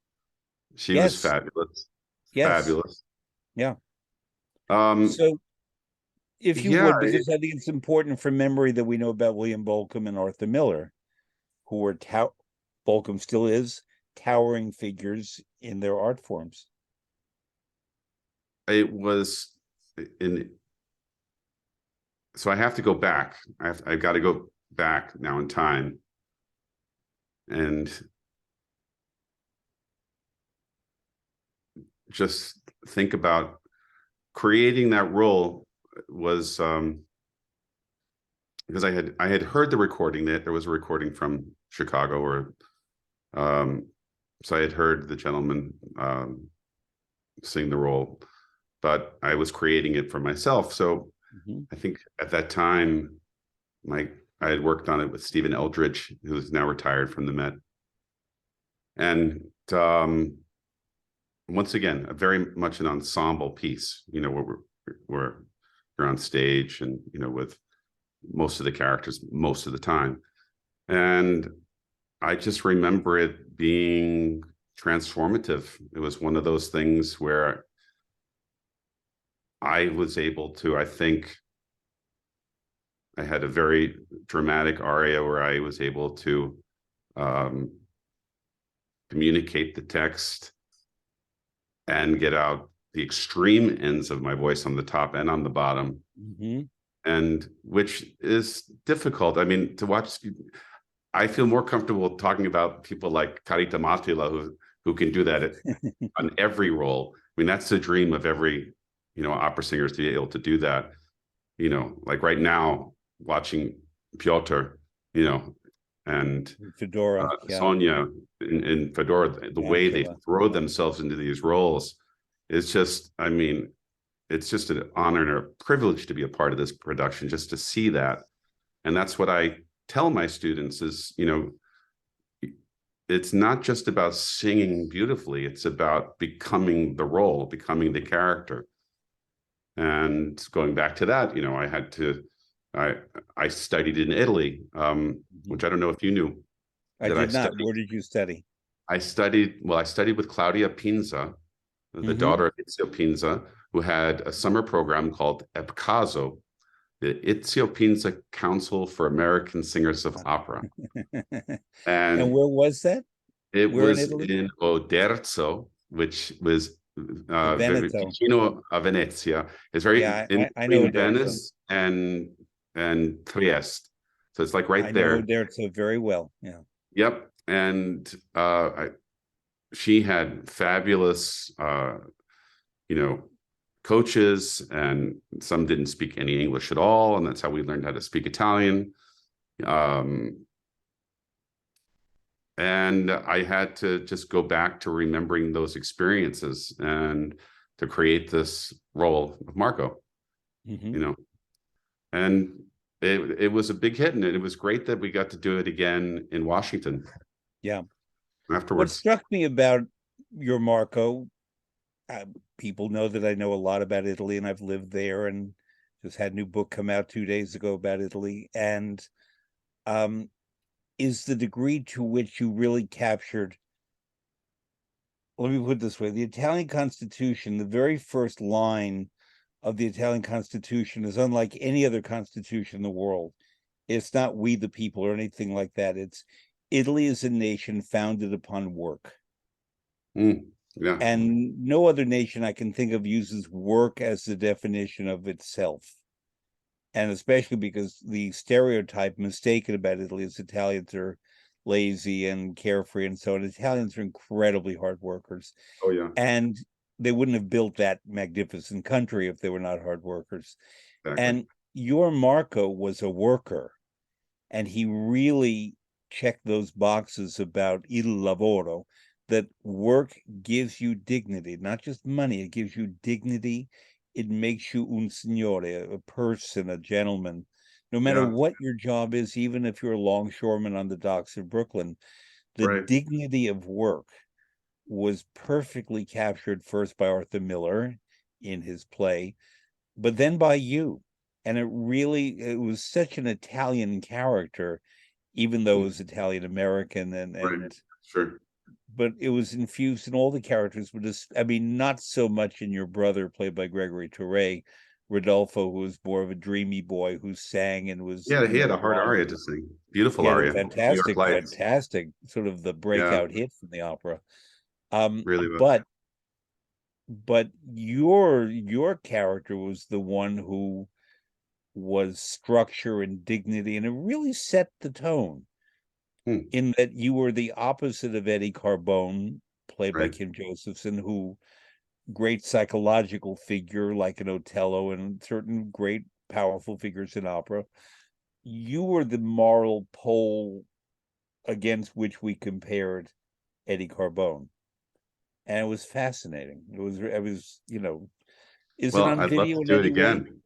She was Yes, fabulous. yes, Fabulous. yeah. Um, So if you yeah, would, because I think it's important for memory that we know about William Bolcom and Arthur Miller, who were Bolcom still is towering figures in their art forms. it was in, so I have to go back. I've got to go back now in time and just think about creating that role. Was because I had heard the recording, that there was a recording from Chicago, or so I had heard the gentleman sing the role, but I was creating it for myself. So Mhm. I think at that time, I had worked on it with Stephen Eldridge, who's now retired from the Met. And once again, a very much an ensemble piece, where you're on stage and, with most of the characters most of the time. And I just remember it being transformative. It was one of those things where I was able to, I think, I had a very dramatic aria where I was able to um, communicate the text and get out the extreme ends of my voice on the top and on the bottom, Mhm. and which is difficult. I mean, to watch, I feel more comfortable talking about people like Carita Matila, who can do that on every role. I mean, that's the dream of every, opera singers, to be able to do that. Like right now, watching Piotr, and Fedora, yeah, Sonia in Fedora, the way they Angela. throw themselves into these roles is just, I mean, it's just an honor and a privilege to be a part of this production, just to see that. And that's what I tell my students is, it's not just about singing beautifully, it's about becoming the role, becoming the character. And going back to that, I studied in Italy, which I don't know if you knew I that I did not. studied. Where did you study? I studied with Claudia Pinza, the Hmm. daughter of Ezio Pinza, who had a summer program called EPCASO, the Ezio Pinza Council for American Singers of Opera. And And where was that? it Where in was Italy? in Oderzo, which was In Veneto. vicino a Venezia. It's very Yeah, in I know between Uderzo. Venice and Trieste. So it's like right I know there. Uderzo very well. Yeah. Yep. And she had fabulous coaches, and some didn't speak any English at all, and that's how we learned how to speak Italian. And I had to just go back to remembering those experiences and to create this role of Marco, Hmm. you know. And it was a big hit, and it was great that we got to do it again in Washington Yeah. What afterwards. struck me about your Marco, uh, people know that I know a lot about Italy and I've lived there and just had a new book come out 2 days ago about Italy. And um, is the degree to which you really captured, let me put it this way, the Italian Constitution, the very first line of the Italian Constitution is unlike any other constitution in the world. It's not "we the people" or anything like that. It's Italy is a nation founded upon work. Yeah, And no other nation I can think of uses work as the definition of itself. And especially because the stereotype mistaken about Italy is Italians are lazy and carefree and so on. Italians are incredibly hard workers. oh yeah, And they wouldn't have built that magnificent country if they were not hard workers. exactly. And your Marco was a worker, and he really checked those boxes about il lavoro, that work gives you dignity, not just money, it gives you dignity. It makes you un signore, a person, a gentleman, no matter Yeah, what your job is, even if you're a longshoreman on the docks of Brooklyn. The right. dignity of work was perfectly captured first by Arthur Miller in his play, but then by you. And it was such an Italian character, even though it was Italian American Right. and Sure. but it was infused in all the characters, but just, I mean, not so much in your brother, played by Gregory Touré, Rodolfo, who was more of a dreamy boy who sang and was, Yeah, you he had know, a hard blonde. aria to sing. Beautiful He had a aria. New York Lights. fantastic sort of the Yeah, breakout hit from the opera. really was. But your character was the one who was structure and dignity, and it really set the tone Hmm, in that you were the opposite of Eddie Carbone, played by right. Kim Josephson, who great psychological figure like an Otello and certain great powerful figures in opera. You were the moral pole against which we compared Eddie Carbone. And it was fascinating. It was, is it Well, on I'd love video to in do it any way? again.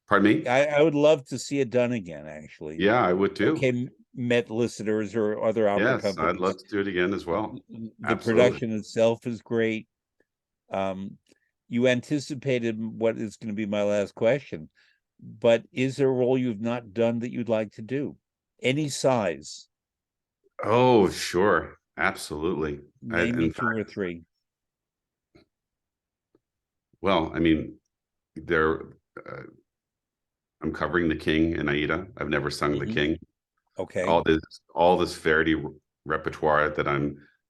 Pardon me? I would love to see it done again, actually. Yeah, I would too. Okay, Met listeners or other opera Yes, I'd love companies. to do it again as well. The Absolutely. production itself is great. Um, you anticipated what is going to be my last question, but is there a role you've not done that you'd like to do? Any size? Oh, sure. Absolutely. Name me In two or fact, three. well, I mean, there, uh, I'm covering the King and Aida. I've never sung the Hmm. King. Okay. All this Verdi repertoire that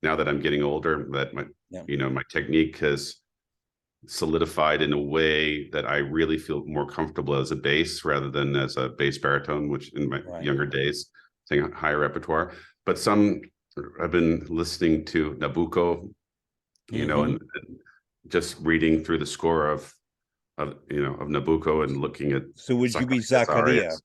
now that I'm getting older, that Yeah. my technique has solidified in a way that I really feel more comfortable as a bass rather than as a bass baritone, which in my Right. younger days, saying higher repertoire. But I've been listening to Nabucco, Hmm. and just reading through the score of Nabucco and looking at So would you be Zacarias Zaccaria? arias.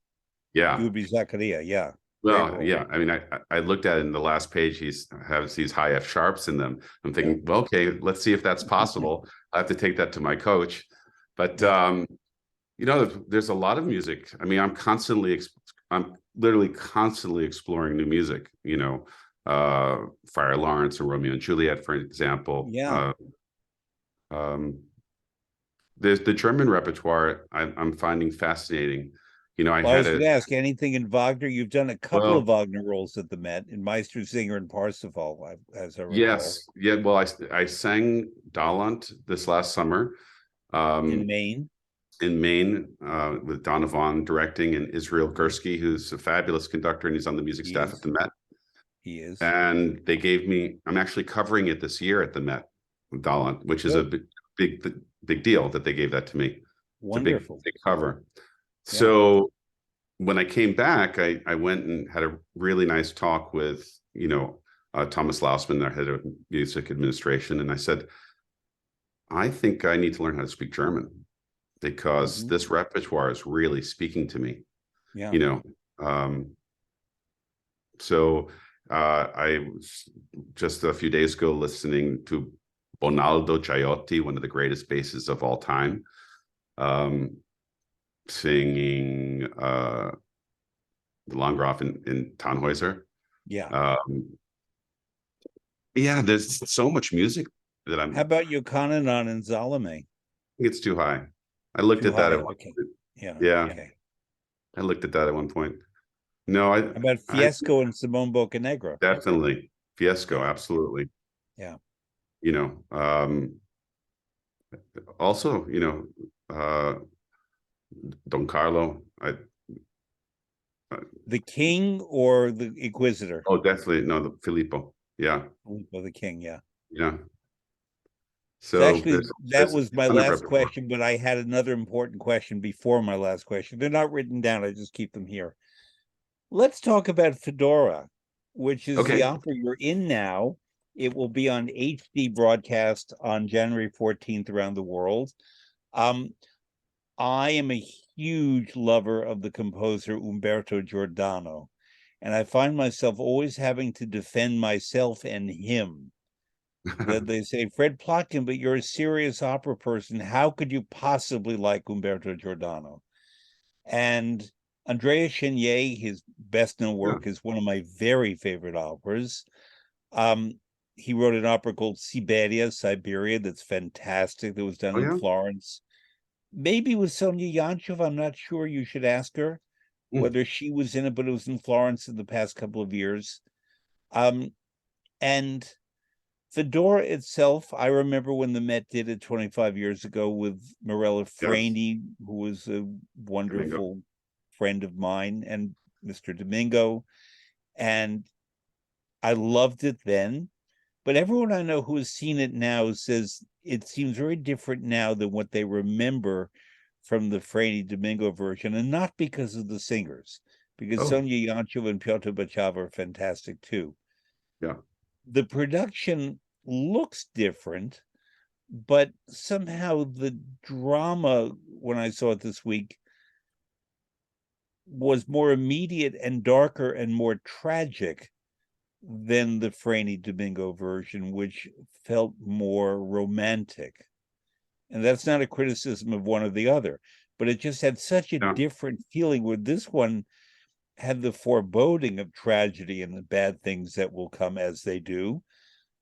Yeah, You would be Zaccaria, yeah. Great Well, role. yeah. I mean, I looked at it in the last page. He's has these high F sharps in them. I'm thinking, well, okay, let's see if that's possible. I have to take that to my coach. But Yeah. there's a lot of music. I mean, I'm literally constantly exploring new music. Friar Lawrence or Romeo and Juliet, for example. Yeah. Um, there's the German repertoire. I'm finding fascinating. I Well, I had was going a to ask anything in Wagner. You've done a couple of well, Wagner roles at the Met in Meistersinger and Parsifal, as I recall, yes, yeah. Well, I sang Dalant this last summer. in Um, Maine. in Maine with Donovan directing and Israel Mhm. Gursky, who's a fabulous conductor and he's on the music He staff at is. the Met. He is. And they gave me, I'm actually covering it this year at the Met with Dalant, which is a Good. big deal that they gave that to me. It's a Wonderful. big cover. Yeah. So when I came back, I went and had a really nice talk with, Thomas Lausman, our head of music administration. And I said, I think I need to learn how to speak German because Hmm. this repertoire is really speaking to me, Yeah. you know. Um, so I was just a few days ago listening to Bonaldo Ciotti, one of the greatest bassists of all time, um, singing the Landgraf in Tannhäuser. Yeah. Um, yeah, there's so much music that How about Yochanan and Salome? it's too high. I looked Too at that high. at one Okay. point. Yeah. Yeah, Okay. I looked at that at one point. No, How about I Fiesco and Simone Boccanegra? definitely Fiesco, Yeah. absolutely. Yeah. You know, also, Don Carlo. The King or the Inquisitor? Oh, definitely no, the Filippo. Yeah, Or the King, yeah. yeah. So So actually, that there's was my a ton of last repertoire. question, but I had another important question before my last question. They're not written down, I just keep them here. Let's talk about Fedora, which is the Okay. opera you're in now. It will be on HD broadcast on January 14th around the world. Um, I am a huge lover of the composer Umberto Giordano, and I find myself always having to defend myself and him. That they say, Fred Plotkin, but you're a serious opera person. How could you possibly like Umberto Giordano? And Andrea Chenier, his best known Yeah. work, is one of my very favorite operas. Um, he wrote an opera called Siberia, that's fantastic, that was done Oh in yeah. Florence. Maybe with Sonia Yanchov, I'm not sure. You should ask her Mm. whether she was in it, but it was in Florence in the past couple of years. Um, and Fedora itself, I remember when the Met did it 25 years ago with Morella Yes. Freni, who was a Domingo. wonderful friend of mine, and Mr. Domingo. And I loved it then. But everyone I know who has seen it now says it seems very different now than what they remember from the Freni Domingo version, and not because of the singers, because Oh Sonia Yanchov and Piotr Bachava are fantastic too. yeah. The production looks different, but somehow the drama, when I saw it this week, was more immediate and darker and more tragic than the Franny Domingo version, which felt more romantic. And that's not a criticism of one or the other, but it just had such a Yeah. different feeling, where this one had the foreboding of tragedy and the bad things that will come as they do.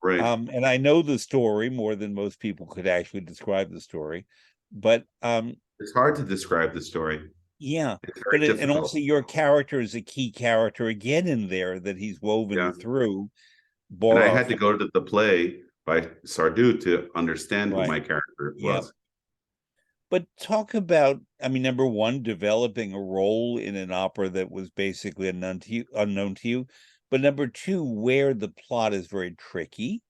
Right. And I know the story more than most people could actually describe the story, but It's hard to describe the story. yeah, It's but very and also difficult. your character is a key character again in there that he's woven Yeah. through. And I had Borov, to go to the play by Sardou to understand who my right? character Yep. was. But talk about, I mean, number one, developing a role in an opera that was basically unknown to you. But number two, where the plot is very tricky,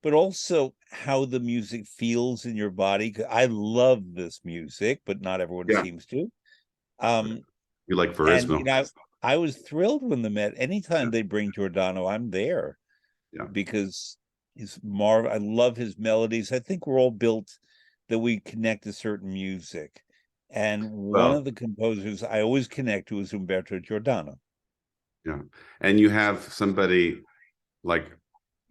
but also how the music feels in your body. 'Cause I love this music, but not everyone Yeah. seems to. Um, You like and Verismo. I was thrilled when the Met. Yeah. Anytime they bring Giordano, I'm there Yeah. because I love his melodies. I think we're all built that we connect to certain music. And one of Well, the composers I always connect to is Umberto Giordano. Yeah. And you have somebody like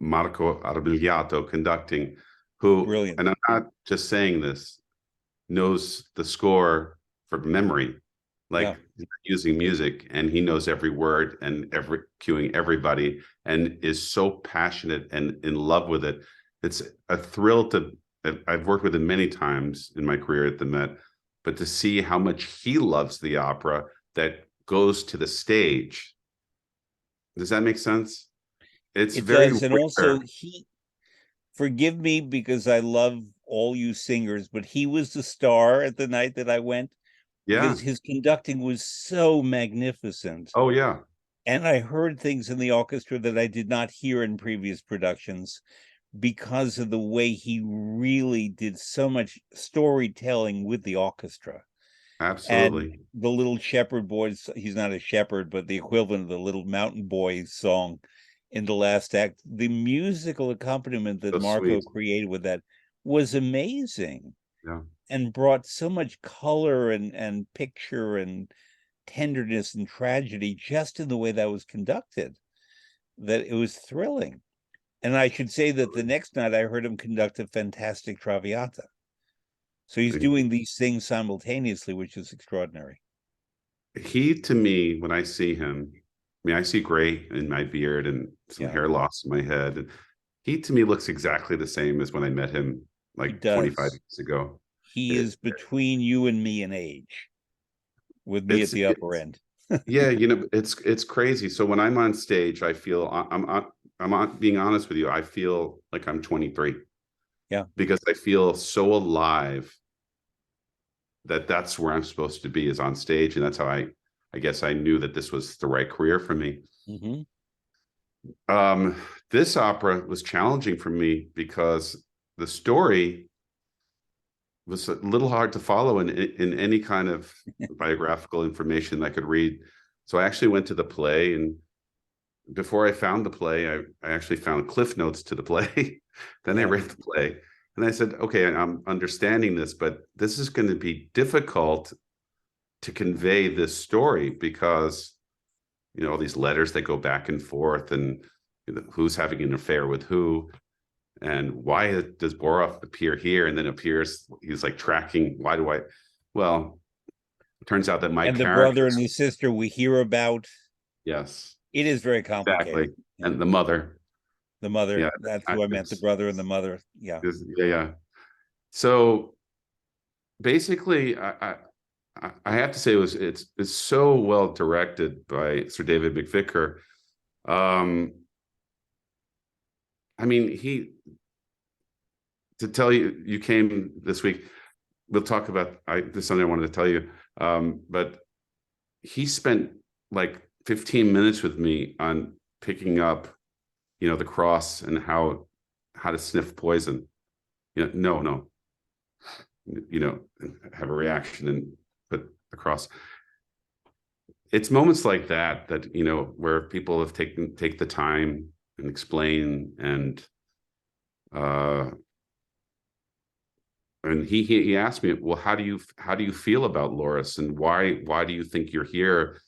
Marco Arbigliato conducting, who, Brilliant. and I'm not just saying this, knows the score from memory, Yeah. like using music, and he knows every word and every cueing everybody, and is so passionate and in love with it. It's a thrill to. I've worked with him many times in my career at the Met, but to see how much he loves the opera that goes to the stage. Does that make sense? It's It very does. And rare. also, forgive me because I love all you singers, but he was the star at the night that I went Yeah. because his conducting was so magnificent. Oh yeah. And I heard things in the orchestra that I did not hear in previous productions because of the way he really did so much storytelling with the orchestra. And Absolutely. the little shepherd boys, he's not a shepherd, but the equivalent of the little mountain boy song in the last act, the musical accompaniment that So Marco sweet. created with that was amazing Yeah. and brought so much color and picture and tenderness and tragedy just in the way that was conducted, that it was thrilling. And I should say that the next night I heard him conduct a fantastic Traviata. So he's doing these things simultaneously, which is extraordinary. He, to me, when I see him, I mean, I see gray in my beard and some Yeah, hair loss in my head. And he, to me, looks exactly the same as when I met him he like 25 does. years ago. He It, is between you and me in age, with me at it's, the upper it's, end. yeah, it's crazy. So when I'm on stage, I feel I'm being honest with you. I feel like I'm 23 Yeah. because I feel so alive that that's where I'm supposed to be, is on stage. And that's how I guess I knew that this was the right career for me. Hmm. Um, this opera was challenging for me because the story was a little hard to follow in any kind of biographical information I could read. So I actually went to the play, and before I found the play, I actually found cliff notes to the play. Then I Yeah. read the play, and I said, okay, I'm understanding this, but this is going to be difficult to convey this story because all these letters that go back and forth, and who's having an affair with who, and why does Borov appear here and then appears, he's like tracking, why do I, well, it turns out that my And the brother and characters, the sister we hear about. yes, It is very exactly, complicated. Yeah. and the mother, The yeah, mother, that's who I meant, the it's, brother and the mother. Yeah. yeah, yeah. So basically, I have to say it's so well directed by Sir David McVicker. um I mean, he, to tell you, you came this week. We'll talk about, this is something I wanted to tell you. But he spent like 15 minutes with me on picking up, the cross and how to sniff poison. No, have a reaction and put the cross. It's moments like that where people have take the time and explain, uh and he asked me, well, how do you feel about Loris, and why do you think you're here,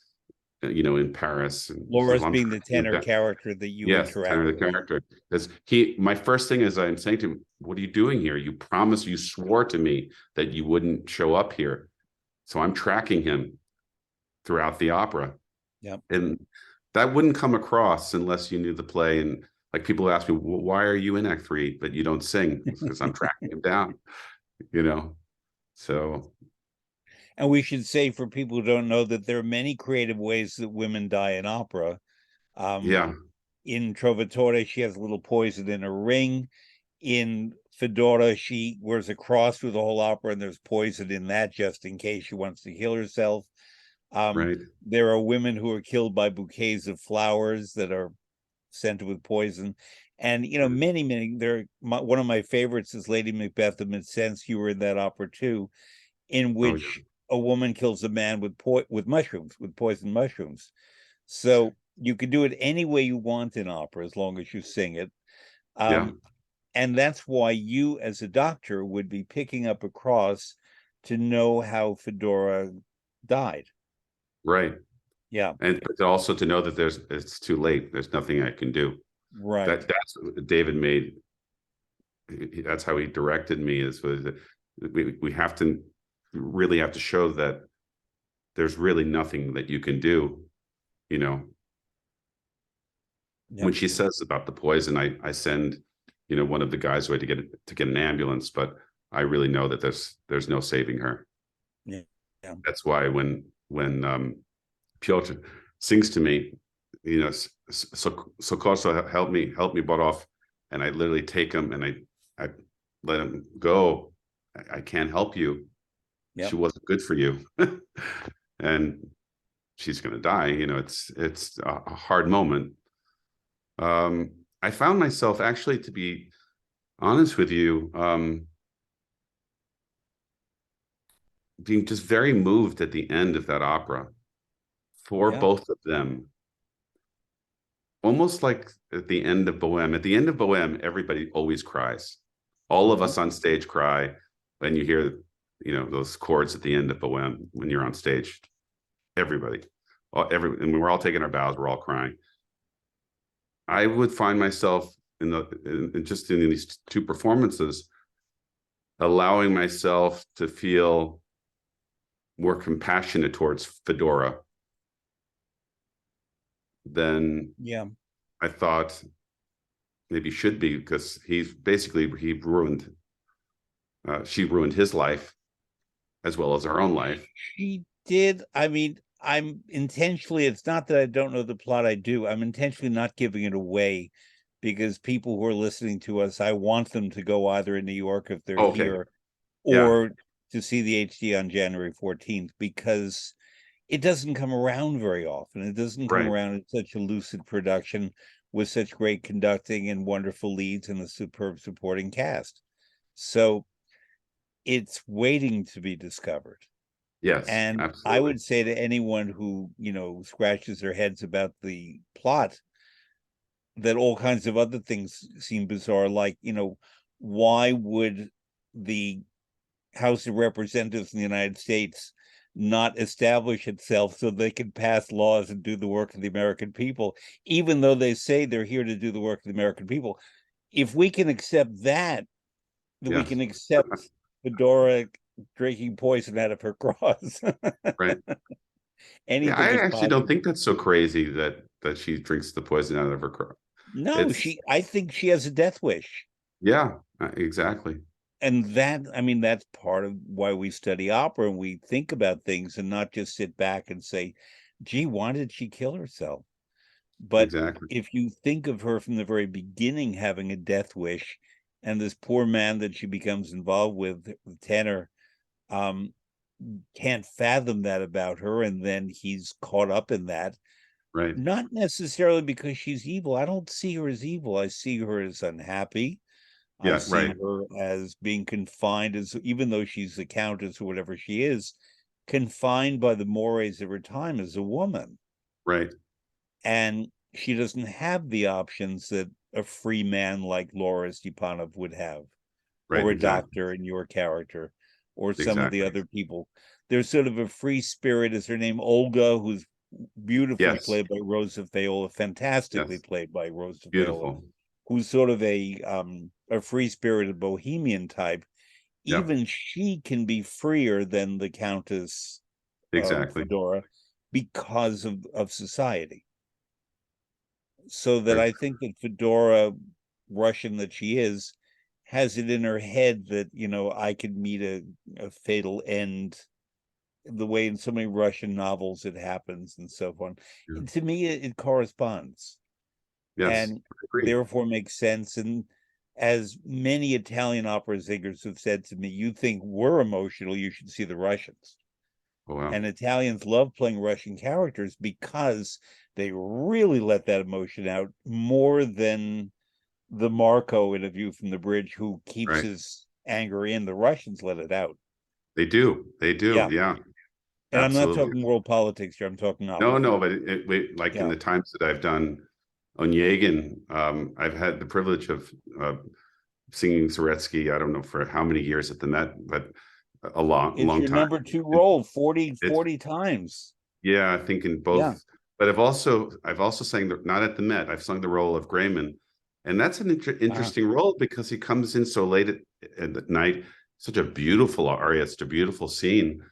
in Paris? And he says, Loris well, I'm being the tracking him tenor down. character that you Yes, interact tenor the with. Yeah. character, because my first thing is, I'm saying to him, what are you doing here? You swore to me that you wouldn't show up here, so I'm tracking him throughout the opera. Yeah. And that wouldn't come across unless you knew the play. And like, people ask me, well, why are you in Act 3 but you don't sing? Because I'm tracking him down, you know so And we should say, for people who don't know, that there are many creative ways that women die in opera. Um, yeah. in Trovatore, she has a little poison in her ring. In Fedora, she wears a cross through the whole opera, and there's poison in that just in case she wants to kill herself. Right. There are women who are killed by bouquets of flowers that are scented with poison. And, many, one of my favorites is Lady Macbeth of Mid-Sense. You were in that opera too, in Oh yeah. which a woman kills a man with mushrooms, with poisoned mushrooms. So you can do it any way you want in opera as long as you sing it. Yeah. Um, and that's why you, as a doctor, would be picking up a cross to know how Fedora died. Right. Yeah. And but also to know that it's too late. There's nothing I can do. Right. That's what David made. That's how he directed me. We have to really have to show that there's really nothing that you can do. You know, Yeah. when she says about the poison, I send, one of the guys away to get an ambulance, but I really know that there's no saving her. Yeah. Yeah. That's why when Piotr sings to me, so Koso help me butt off, and I literally take him and I let him go. I can't help you. Yeah. She wasn't good for you, and she's gonna die. It's a hard moment. I found myself, actually, to be honest with you, being just very moved at the end of that opera for Yeah. both of them. Almost like at the end of Bohème. At the end of Bohème, everybody always cries. All of us on stage cry when you hear, those chords at the end of Bohème when you're on stage. Everybody, and we're all taking our bows. We're all crying. I would find myself just in these two performances, allowing myself to feel more compassionate towards Fedora than Yeah. I thought maybe should be, because he she ruined his life as well as her own life. She did. I mean, I'm intentionally, it's not that I don't know the plot, I do. I'm intentionally not giving it away because people who are listening to us, I want them to go either in New York if they're Okay. here, Yeah. or to see the HD on January 14th, because it doesn't come around very often. It doesn't come Right. around in such a lucid production with such great conducting and wonderful leads and a superb supporting cast. So it's waiting to be discovered. Yes, And I absolutely. would say to anyone who, scratches their heads about the plot, that all kinds of other things seem bizarre, like, why would the House of Representatives in the United States not establish itself so they can pass laws and do the work of the American people, even though they say they're here to do the work of the American people? If we can accept that, then we Yes. can accept Fedora drinking poison out of her cross. Right. Yeah, Anything I is actually don't possible. think that's so crazy that she drinks the poison out of her crown. No, It's I think she has a death wish. Yeah, exactly. And that, I mean, that's part of why we study opera and we think about things and not just sit back and say, gee, why did she kill herself? But Exactly. if you think of her from the very beginning having a death wish, and this poor man that she becomes involved with, the tenor, um, can't fathom that about her, and then he's caught up in that, Right. not necessarily because she's evil. I don't see her as evil. I see her as unhappy. I Yeah, see right. her as being confined, as even though she's the countess or whatever she is, confined by the mores of her time as a woman. Right. And she doesn't have the options that a free man like Laura Stepanov would have, Right. or a Exactly. doctor in your character, or some of the Exactly. other people. There's sort of a free spirit. Is her name Olga, who's beautifully Yes. played by Rosa Fayola, fantastically Yes. played by Rosa Fayola, Beautiful. who's sort of a free spirited bohemian type. Yeah. Even she can be freer than the Countess Exactly. Fedora because of society. So that Very I true. think that Fedora, Russian that she is, has it in her head that, I could meet a fatal end the way in so many Russian novels it happens and so on. Yeah. To me, it corresponds Yes. and I agree. therefore makes sense. And as many Italian opera singers have said to me, you think we're emotional, you should see the Russians. Oh, wow. And Italians love playing Russian characters because they really let that emotion out more than the Marco in A View from the Bridge, who keeps Right. his anger in. The Russians let it out. They do. They do. Yeah. Yeah. And I'm not Absolutely. talking world politics here. I'm talking No, opera. no, but like in Yeah. the times that I've done Onegin, I've had the privilege of singing Zaretsky. I don't know for how many years at the Met, but a long, It's long your time. number two role, It's 40 times. Yeah, I think in Yeah. both. But I've also sang not at the Met. I've sung the role of Grayman, and that's an interesting role because he comes in so late at night. Such a beautiful aria. It's a beautiful scene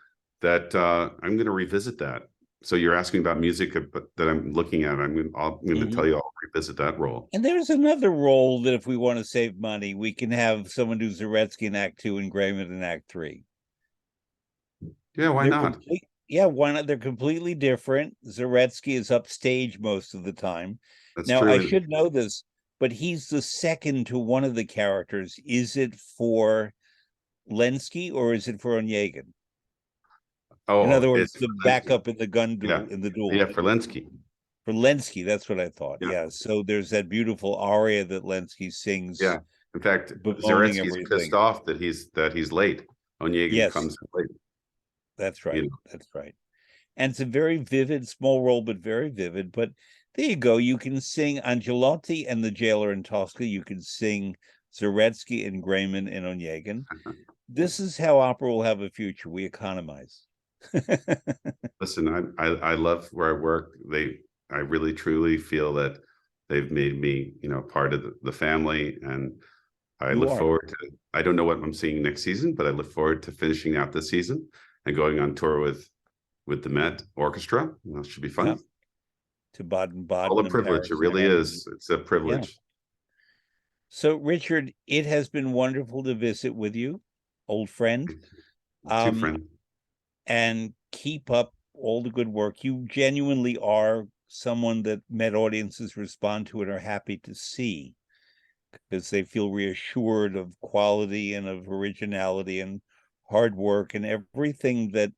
that I'm going to revisit that. So you're asking about music that I'm looking at. I'm going to Mhm. tell you I'll revisit that role. And there's another role that if we want to save money, we can have someone do Zaretsky in Act 2 and Grayman in Act 3. Yeah, why They're not? complete. Yeah, why not? They're completely different. Zaretsky is upstage most of the time. That's Now, I true. should know this, but he's the second to one of the characters. Is it for Lenski or is it for Onegin? In Oh, other words, it's the Zelensky. backup in the gun Yeah, duel, in the duel. yeah, for Lensky. For Lenski, that's what I thought. Yeah, Yeah. So there's that beautiful aria that Lenski sings, yeah. In fact, bemoaning Zaretsky's pissed everything. off that he's late. Onegin Yes, comes late. that's You right. know, That's right. And it's a very vivid, small role, but very vivid. But there you go. You can sing Angelotti and the Jailer in Tosca. You can sing Zaretsky and Grayman and Onegin. This is how opera will have a future. We economize. listen, I love where I work. I really truly feel that they've made me, part of the family, and I You look are. forward to. I don't know what I'm seeing next season, but I look forward to finishing out this season and going on tour with the Met Orchestra. That should be Yeah. fun. To All a Baden-Baden and privilege. It Paris and really Hamburg. is. It's a Yeah. privilege. So, Richard, it has been wonderful to visit with you, old friend. Two Um, friends. and keep up all the good work. You genuinely are someone that Met audiences respond to and are happy to see because they feel reassured of quality and of originality and hard work and everything that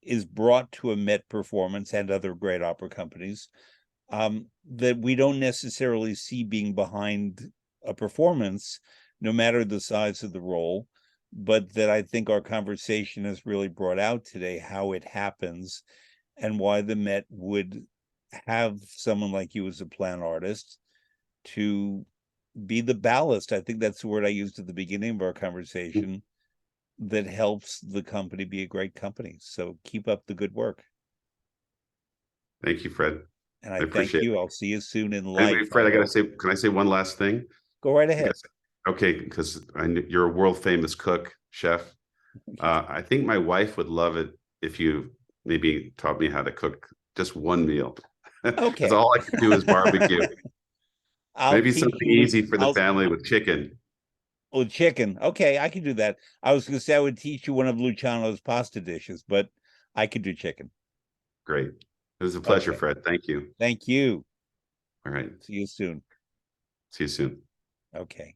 is brought to a Met performance and other great opera companies, that we don't necessarily see being behind a performance, no matter the size of the role, but that I think our conversation has really brought out today how it happens and why the Met would have someone like you as a plan artist to be the ballast. I think that's the word I used at the beginning of our conversation that helps the company be a great company. So keep up the good work. Thank you, Fred. And I I thank appreciate it. you. I'll see you soon in Wait, life, wait, I Fred, I gotta hope. say, can I say one last thing? Go right I ahead. guess, okay, because you're a world famous cook, chef. I think my wife would love it if you maybe taught me how to cook just one meal, because Okay. all I can do is barbecue. I'll Maybe teach something you. easy for the I'll family with chicken. Oh, chicken. Okay, I can do that. I was gonna say I would teach you one of Luciano's pasta dishes, but I could do chicken. Great. It was a pleasure, Okay. Fred. Thank you. Thank you. All right. See you soon. See you soon. Okay.